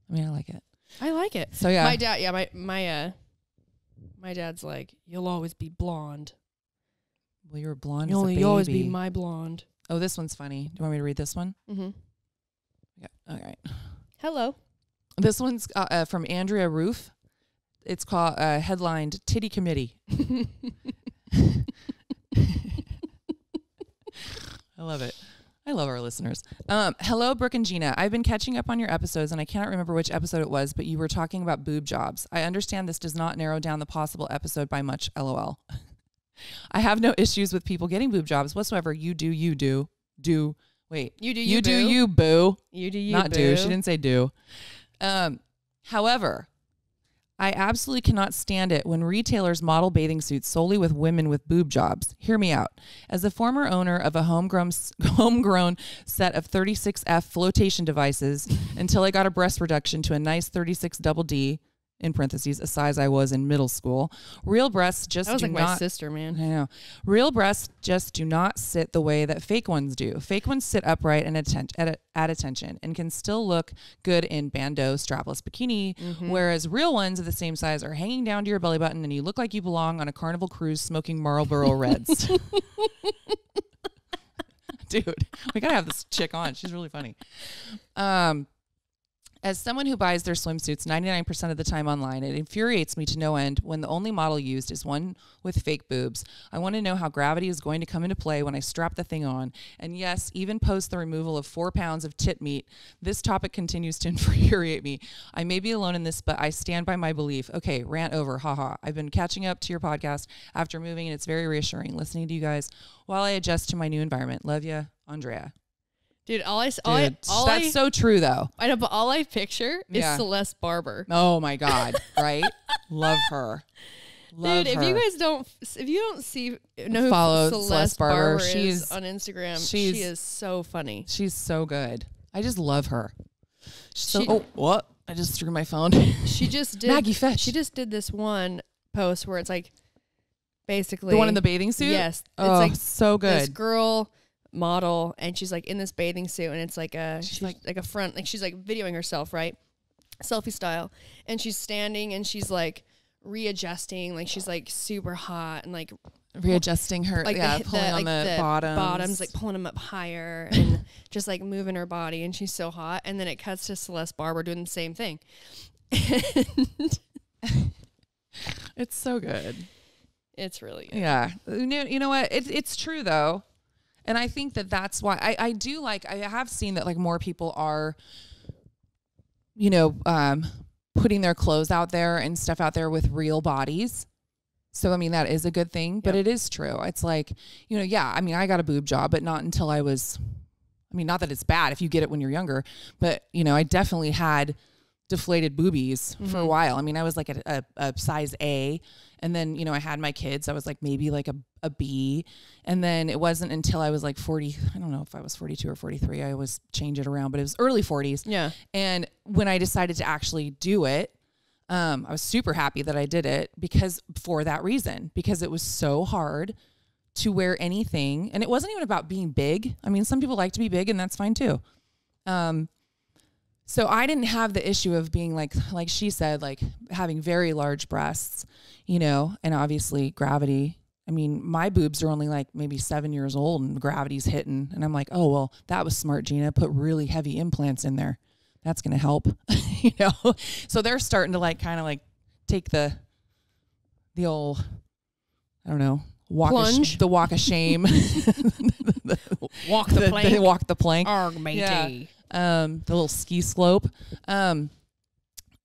I mean, I like it. I like it. So yeah. My dad, my dad's like, you'll always be blonde. Well, you're blonde. You'll always be my blonde. Oh, this one's funny. Do you want me to read this one? Mm-hmm. Yeah. All right. Hello. This one's from Andrea Roof. It's called headlined "Titty Committee." I love it. I love our listeners. Hello, Brooke and Gina. I've been catching up on your episodes, and I cannot remember which episode it was, but you were talking about boob jobs. I understand this does not narrow down the possible episode by much, LOL. I have no issues with people getting boob jobs whatsoever. You do, you do. Wait. You do, you do, you boo. You do, you Not boo. do. She didn't say do. However, I absolutely cannot stand it when retailers model bathing suits solely with women with boob jobs. Hear me out. As a former owner of a homegrown set of 36F flotation devices until I got a breast reduction to a nice 36 double D, in parentheses, a size I was in middle school, real breasts just that was do like not... my sister, man. I know. Real breasts just do not sit the way that fake ones do. Fake ones sit upright and at attention and can still look good in bandeau strapless bikini, whereas real ones of the same size are hanging down to your belly button and you look like you belong on a Carnival cruise smoking Marlboro Reds. Dude, we gotta have this chick on. She's really funny. As someone who buys their swimsuits 99% of the time online, it infuriates me to no end when the only model used is one with fake boobs. I want to know how gravity is going to come into play when I strap the thing on. And yes, even post the removal of 4 pounds of tit meat, this topic continues to infuriate me. I may be alone in this, but I stand by my belief. Okay, rant over, haha. I've been catching up to your podcast after moving, and it's very reassuring listening to you guys while I adjust to my new environment. Love ya, Andrea. Dude, that's so true though. I know, but all I picture is Celeste Barber. Oh my God, right? Love her. Love Dude, her. if you don't follow who Celeste Barber, is on Instagram, she is so funny. She's so good. I just love her. What? I just threw my phone. She just did Maggie Fetch. She just did this one post where it's like basically the one in the bathing suit. Yes, it's like so good. This girl model, and she's like in this bathing suit, and it's like she's like a front, like she's like videoing herself, right, selfie style, and she's standing and she's like readjusting, like she's like super hot and like readjusting her, like pulling on the bottoms, like pulling them up higher and just like moving her body, and she's so hot. And then it cuts to Celeste Barber doing the same thing. It's so good. It's really good. Yeah. You know what? It's true though. And I think that's why I do like, I have seen that like more people are, putting their clothes out there and stuff out there with real bodies. So, I mean, that is a good thing, but it is true. It's like, I mean, I got a boob job, but not until I was, not that it's bad if you get it when you're younger, but, I definitely had deflated boobies for a while. I mean, I was like a size A, and then, I had my kids. I was like maybe like a B. And then it wasn't until I was like 40, I don't know if I was 42 or 43. I always change it around, but it was early 40s. Yeah. And when I decided to actually do it, I was super happy that I did it for that reason, because it was so hard to wear anything. And it wasn't even about being big. I mean, some people like to be big, and that's fine too. So I didn't have the issue of being like she said, like having very large breasts, and obviously gravity. I mean, my boobs are only like maybe 7 years old and gravity's hitting. And I'm like, oh, well, that was smart, Gina. Put really heavy implants in there. That's going to help, So they're starting to like kind of like take the old, I don't know, walk of shame. Walk the plank. Walk the plank. Arg, matey. Yeah. the little ski slope.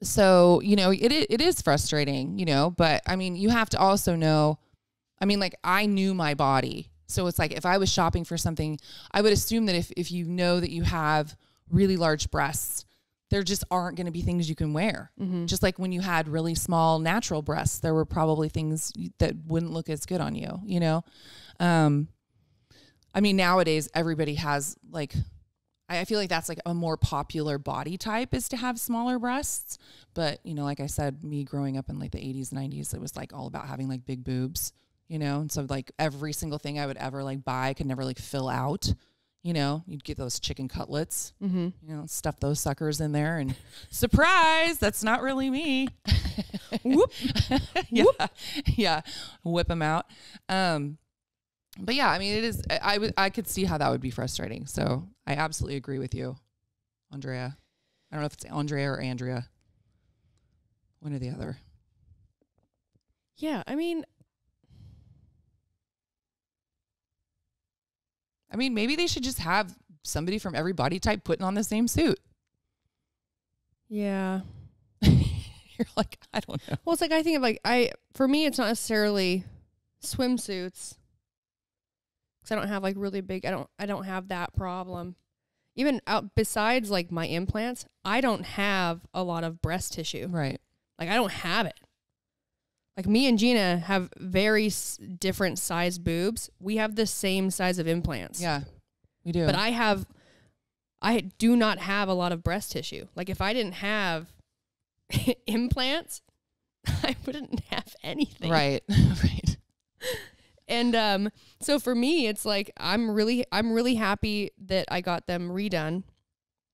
So, you know, it is frustrating, you know, but I mean, you have to also know, I mean, like I knew my body. So it's like, if I was shopping for something, I would assume that if you know that you have really large breasts, there just aren't going to be things you can wear. Mm-hmm. Just like when you had really small natural breasts, there were probably things that wouldn't look as good on you, you know? I mean, nowadays everybody has like, I feel like that's like a more popular body type is to have smaller breasts. But, you know, like I said, me growing up in like the 80s, 90s, it was like all about having like big boobs, you know? And so like every single thing I would ever like buy could never like fill out. You know, you'd get those chicken cutlets, mm-hmm. you know, stuff those suckers in there and surprise, that's not really me. Whoop. Yeah. Yeah. Whip them out. But yeah, I mean, it is, I could see how that would be frustrating. So I absolutely agree with you, Andrea. I don't know if it's Andrea or Andrea. One or the other. Yeah. I mean, maybe they should just have somebody from every body type putting on the same suit. Yeah. You're like, I don't know. Well, it's like, I think of like, for me, it's not necessarily swimsuits. Cause I don't have like really big, I don't have that problem. Even besides like my implants, I don't have a lot of breast tissue. Right. Like I don't have it. Like me and Gina have very different size boobs. We have the same size of implants. Yeah, we do. But I do not have a lot of breast tissue. Like if I didn't have implants, I wouldn't have anything. Right. Right. And so for me, it's like I'm really happy that I got them redone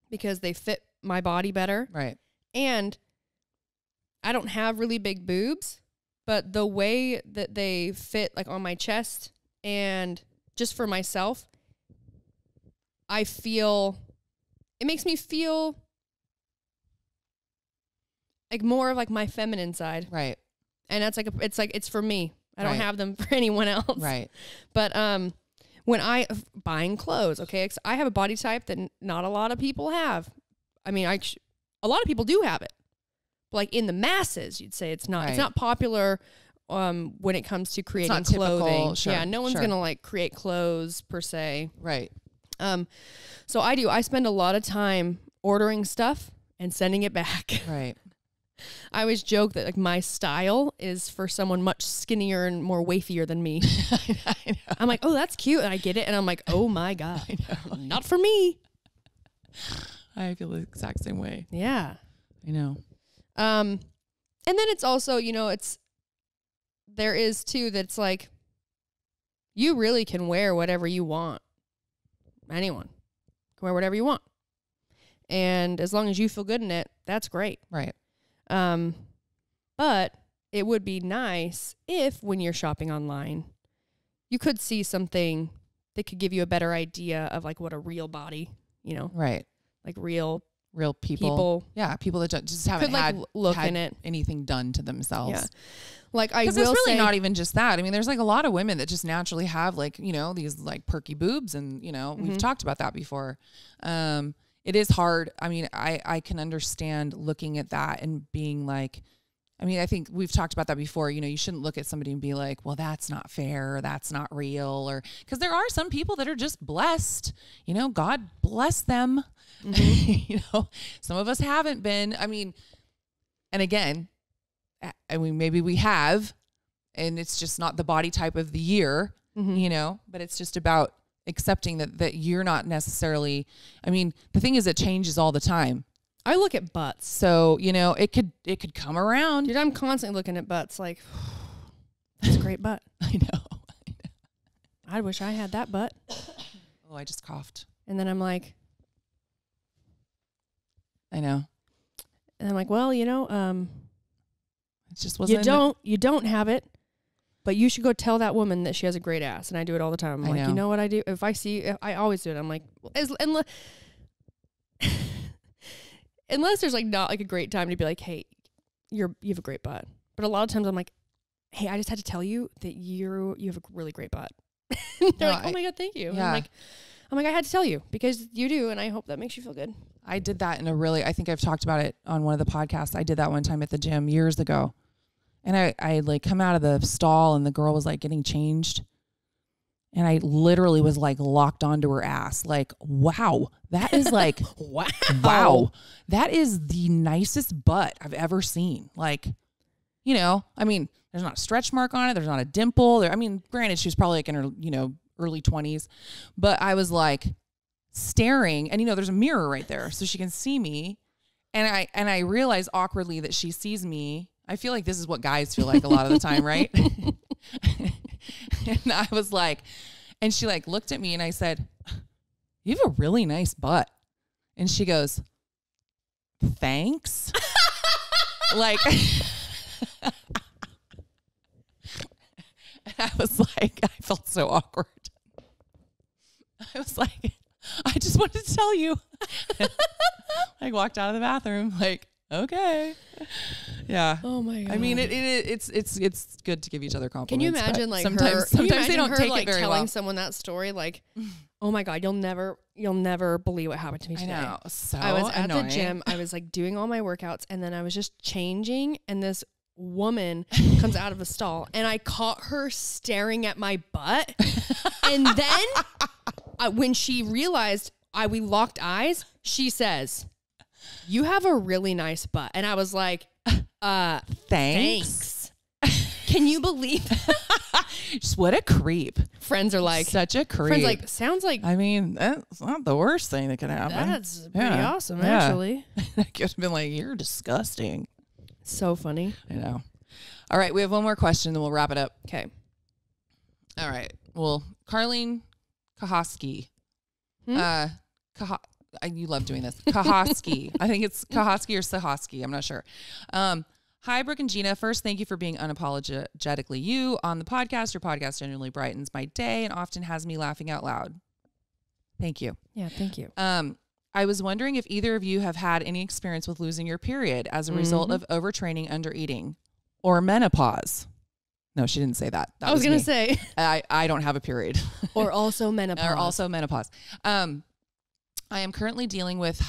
because they fit my body better. Right. And I don't have really big boobs. But the way that they fit like on my chest and just for myself, it makes me feel like more of like my feminine side. Right. And that's it's for me. I don't Right. have them for anyone else. Right. But when buying clothes, okay, 'cause I have a body type that not a lot of people have. I mean, a lot of people do have it. Like in the masses, you'd say it's not. Right. It's not popular when it comes to creating not typical, clothing. sure, Yeah, no one's sure. gonna like create clothes per se. Right. So I spend a lot of time ordering stuff and sending it back. Right. I always joke that like my style is for someone much skinnier and more wafier than me. I know. I'm like, oh, that's cute, and I get it, and I'm like, oh my god, I know. not for me. I feel the exact same way. Yeah. I know. And then it's also, you know, there is too, that's like, you really can wear whatever you want. Anyone can wear whatever you want. And as long as you feel good in it, that's great. Right. But it would be nice if when you're shopping online, you could see something that could give you a better idea of like what a real body, you know, Right. like real people. Yeah. People that just haven't could like look in it. anything done to themselves. Yeah. Like I will Because it's really say, not even just that. I mean, there's like a lot of women that just naturally have like, you know, these like perky boobs and, you know, we've talked about that before. It is hard. I mean, I can understand looking at that and being like, I mean, I think we've talked about that before. You know, you shouldn't look at somebody and be like, well, that's not fair. Or that's not real. Or because there are some people that are just blessed, you know, God bless them. You know, some of us haven't been. I mean, and again, I mean, maybe we have, and it's just not the body type of the year, you know, but it's just about accepting that you're not necessarily, I mean, the thing is it changes all the time. I look at butts. So, you know, it could come around. Dude, I'm constantly looking at butts like, that's a great butt. I know. I wish I had that butt. Oh, I just coughed. And then I'm like, I know. and I'm like, well, you know, It just wasn't. you don't have it, but you should go tell that woman that she has a great ass. And I do it all the time. I'm like, you know what I do? If I always do it. I'm like, unless there's like not like a great time to be like, hey, you have a great butt. But a lot of times I'm like, hey, I just had to tell you that you have a really great butt. They're like, oh my God, thank you. Yeah. I'm like, I had to tell you because you do. And I hope that makes you feel good. I did that in a really, I think I've talked about it on one of the podcasts. I did that one time at the gym years ago. And I like come out of the stall and the girl was like getting changed. And I literally was like locked onto her ass. Like, wow, that is like, wow, that is the nicest butt I've ever seen. Like, you know, I mean, there's not a stretch mark on it. There's not a dimple there. I mean, granted, she was probably like in her, you know, early 20s, but I was like staring and, you know, there's a mirror right there so she can see me. And I realize awkwardly that she sees me. I feel like this is what guys feel like a lot of the time, right? And I was like, and she like looked at me and I said, you have a really nice butt. And she goes, thanks. Like, and I was like, I felt so awkward. I was like, I just wanted to tell you. I walked out of the bathroom like, okay. Yeah. Oh my God. I mean, it's good to give each other compliments. Can you imagine like sometimes they don't take it very telling well. someone that story like, oh my God, you'll never believe what happened to me today. I know. So I was at annoying. the gym. I was like doing all my workouts and then I was just changing and this woman comes out of the stall and I caught her staring at my butt. And then when she realized we locked eyes, she says, you have a really nice butt. And I was like, thanks. Can you believe Just what a creep. Friends are like, such a creep. Friends like, sounds like, I mean, that's not the worst thing that could happen. that's pretty awesome, actually. I could have been like, you're disgusting. So funny. I know. All right. We have one more question, then we'll wrap it up. Okay. All right. Well, Carlene Kahoski. You love doing this. Kahoski. I think it's Kahoski or Sahoski. I'm not sure. Hi, Brooke and Gina. First, thank you for being unapologetically you on the podcast. Your podcast genuinely brightens my day and often has me laughing out loud. Thank you. Yeah, thank you. I was wondering if either of you have had any experience with losing your period as a result of overtraining, undereating, or menopause. No, she didn't say that. I was going to say. I don't have a period. Or also menopause. I am currently dealing with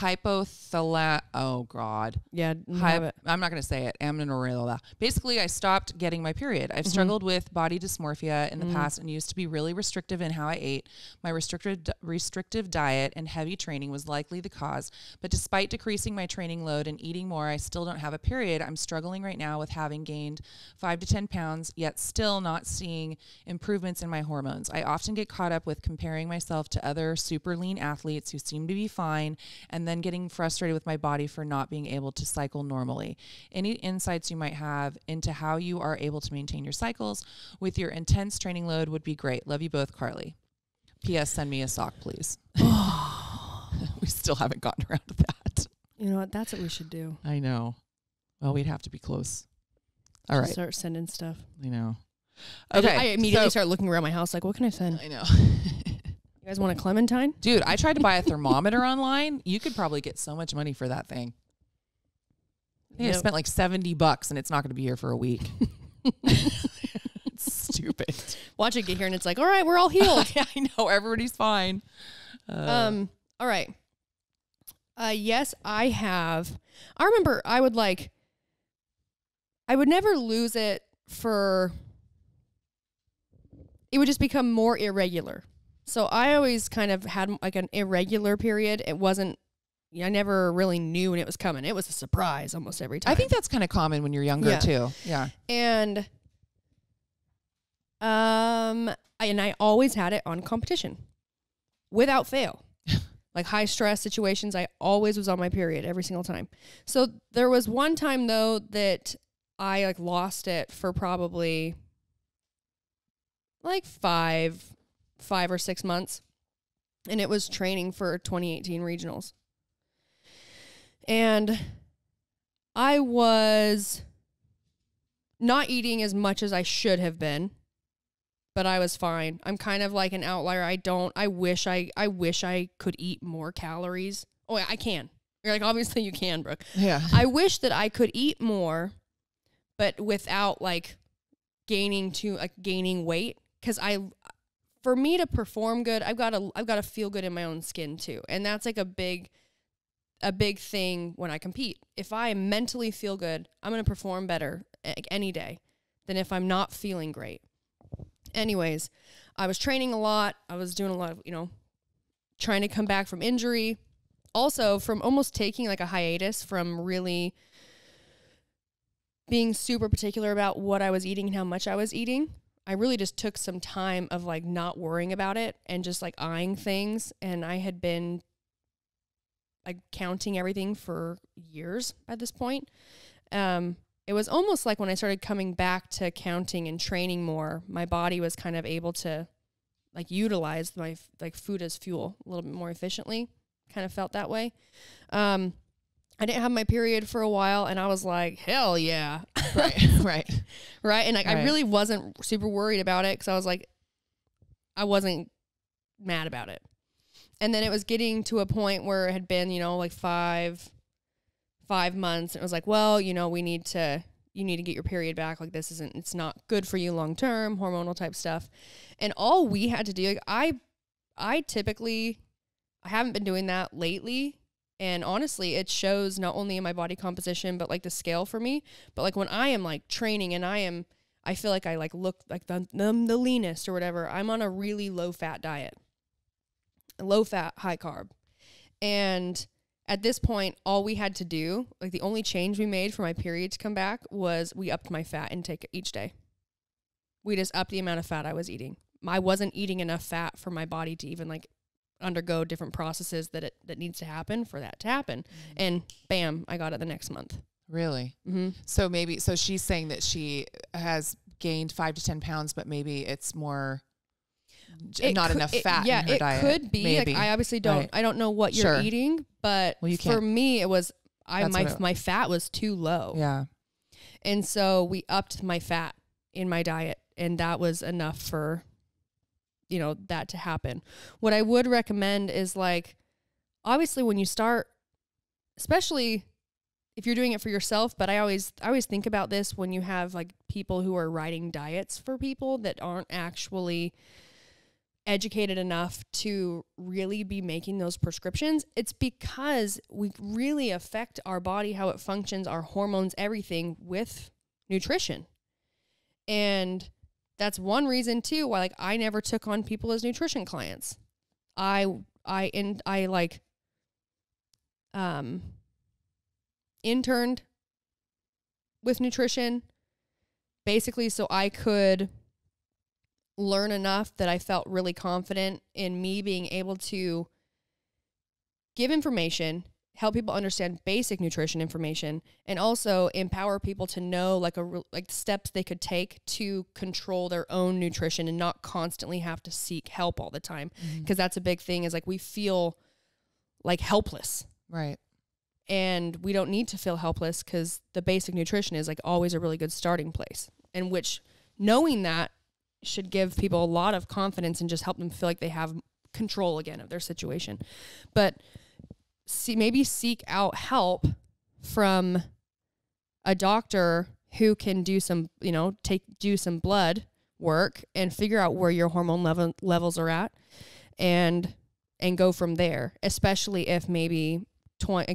oh God. Yeah. I'm not going to say it. Amenorrhea. Basically, I stopped getting my period. I've struggled with body dysmorphia in the past and used to be really restrictive in how I ate. My restrictive diet and heavy training was likely the cause. But despite decreasing my training load and eating more, I still don't have a period. I'm struggling right now with having gained 5 to 10 pounds, yet still not seeing improvements in my hormones. I often get caught up with comparing myself to other super lean athletes who seem to be fine, and then getting frustrated with my body for not being able to cycle normally. Any insights you might have into how you are able to maintain your cycles with your intense training load would be great. Love you both, Carly. P.S. Send me a sock, please. We still haven't gotten around to that. You know what? That's what we should do. I know. Well, we'd have to be close. All right. Start sending stuff. I know. Okay. I immediately start looking around my house like, what can I send? I know. You guys want a clementine? Dude, I tried to buy a thermometer online. You could probably get so much money for that thing. I think I spent like $70 and it's not going to be here for a week. It's stupid. Watch it get here and it's like, all right, we're all healed. I know. Everybody's fine. All right. Yes, I have. I remember I would never lose it it would just become more irregular. So I always kind of had like an irregular period. It wasn't, I never really knew when it was coming. It was a surprise almost every time. I think that's kind of common when you're younger too. Yeah. And I always had it on competition without fail. Like high stress situations, I always was on my period every single time. So there was one time though that I like lost it for probably like 5 or 6 months. And it was training for 2018 regionals. And I was not eating as much as I should have been, but I was fine. I'm kind of like an outlier. I wish I could eat more calories. Oh, I can. You're like, obviously you can, Brooke. Yeah. I wish that I could eat more, but without like gaining weight. Cause for me to perform good, I've got to feel good in my own skin too. And that's like a big thing when I compete. If I mentally feel good, I'm going to perform better any day than if I'm not feeling great. Anyways, I was training a lot. I was doing a lot of, trying to come back from injury. Also from almost taking like a hiatus from really being super particular about what I was eating and how much I was eating. I really just took some time of like not worrying about it and just like eyeing things. And I had been like counting everything for years at this point. It was almost like when I started coming back to counting and training more, my body was kind of able to like utilize my like food as fuel a little bit more efficiently. Kind of felt that way. I didn't have my period for a while and I was like, hell yeah. Right. And like, I really wasn't super worried about it. Cause I was like, I wasn't mad about it. And then it was getting to a point where it had been, like 5 months. And it was like, well, you need to get your period back. Like it's not good for you long-term, hormonal type stuff. And all we had to do, like, I haven't been doing that lately. And honestly, it shows not only in my body composition, but like the scale for me, but like when I am like training and I feel like I like look like the leanest or whatever, I'm on a really low fat diet, low fat, high carb. And at this point, all we had to do, like the only change we made for my period to come back was we upped my fat intake each day. We just upped the amount of fat I was eating. I wasn't eating enough fat for my body to even like undergo different processes that needs to happen for that to happen. Mm-hmm. And bam, I got it the next month. Really? Mm-hmm. So she's saying that she has gained 5 to 10 pounds, but maybe it's more not enough fat in her diet. Yeah, it could be. Maybe. Like, I obviously don't. Right. I don't know what you're eating, but for me, it was my fat was too low. Yeah, and so we upped my fat in my diet, and that was enough for that to happen. What I would recommend is like, obviously, when you start, especially if you're doing it for yourself, but I always think about this when you have like people who are writing diets for people that aren't actually educated enough to really be making those prescriptions. It's because we really affect our body, how it functions, our hormones, everything with nutrition. And that's one reason too why like I never took on people as nutrition clients. I interned with nutrition basically so I could learn enough that I felt really confident in me being able to give information, help people understand basic nutrition information, and also empower people to know like steps they could take to control their own nutrition and not constantly have to seek help all the time. Because that's a big thing is like we feel like helpless. Right. And we don't need to feel helpless because the basic nutrition is like always a really good starting place, and which knowing that should give people a lot of confidence and just help them feel like they have control again of their situation. But maybe seek out help from a doctor who can do some, do some blood work and figure out where your hormone levels are at and go from there, especially if maybe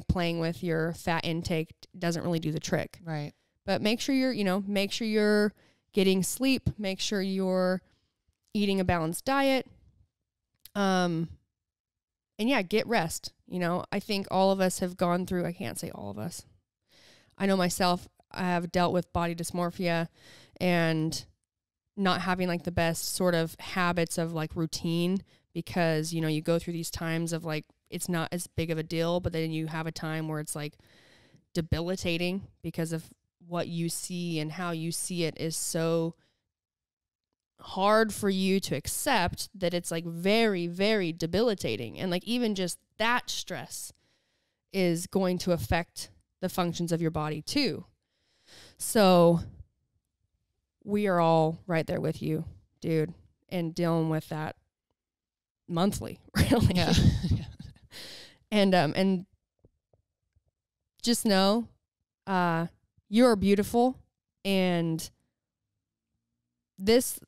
playing with your fat intake doesn't really do the trick. Right. But make sure you're getting sleep, make sure you're eating a balanced diet. And yeah, get rest. I think all of us have gone through, I can't say all of us. I know myself, I have dealt with body dysmorphia and not having like the best sort of habits of like routine because, you go through these times of like, it's not as big of a deal, but then you have a time where it's like debilitating because of what you see and how you see it is so hard for you to accept that it's like very, very debilitating. And like even just that stress is going to affect the functions of your body too. So we are all right there with you, dude, and dealing with that monthly, really. Yeah. And just know, you are beautiful, and this,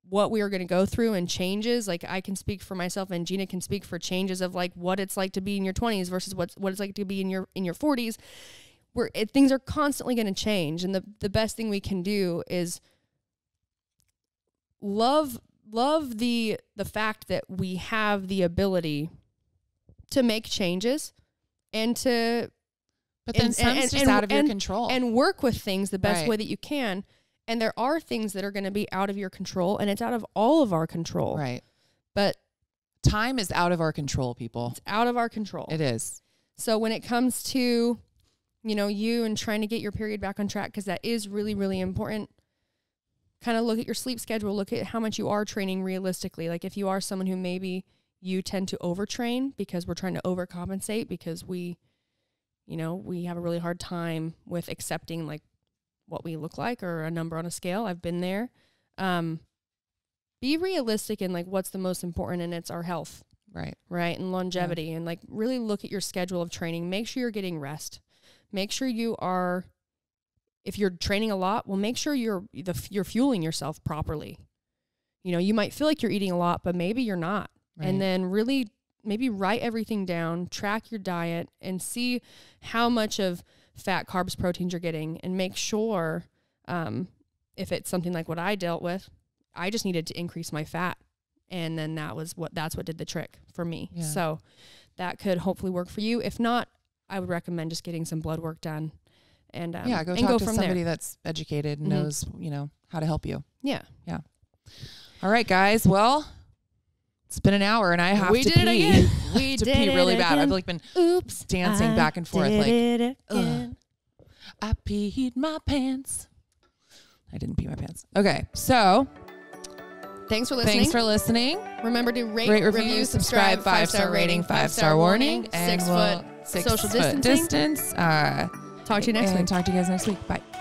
what we are going to go through and changes. Like I can speak for myself and Gina can speak for changes of like what it's like to be in your 20s versus what it's like to be in your 40s. Things are constantly going to change. And the best thing we can do is love the fact that we have the ability to make changes and to, but then some's just out of your control, and work with things the best way that you can. And there are things that are going to be out of your control, and it's out of all of our control. Right. But time is out of our control, people. It's out of our control. It is. So when it comes to, you know, you and trying to get your period back on track, because that is really, really important, kind of look at your sleep schedule, look at how much you are training realistically. Like if you are someone who maybe you tend to overtrain because we're trying to overcompensate because we have a really hard time with accepting like what we look like or a number on a scale. I've been there. Be realistic in like what's the most important, and it's our health. Right. And longevity, and like really look at your schedule of training. Make sure you're getting rest. Make sure you are, if you're training a lot, well, make sure you're fueling yourself properly. You know, you might feel like you're eating a lot, but maybe you're not. Right. And then really maybe write everything down, track your diet, and see how much of fat, carbs, proteins you're getting, and make sure if it's something like what I dealt with, I just needed to increase my fat, and then that's what did the trick for me. Yeah. So that could hopefully work for you. If not, I would recommend just getting some blood work done, and go talk to somebody that's educated and knows how to help you. Yeah. All right, guys. Well, it's been an hour, and I have to pee. We did pee really bad. I've like been dancing back and forth. I peed my pants. I didn't pee my pants. Okay, so thanks for listening. Remember to rate, review, subscribe, 5-star rating, 5-star warning, 6 foot social distance. Talk to you next week. Talk to you guys next week. Bye.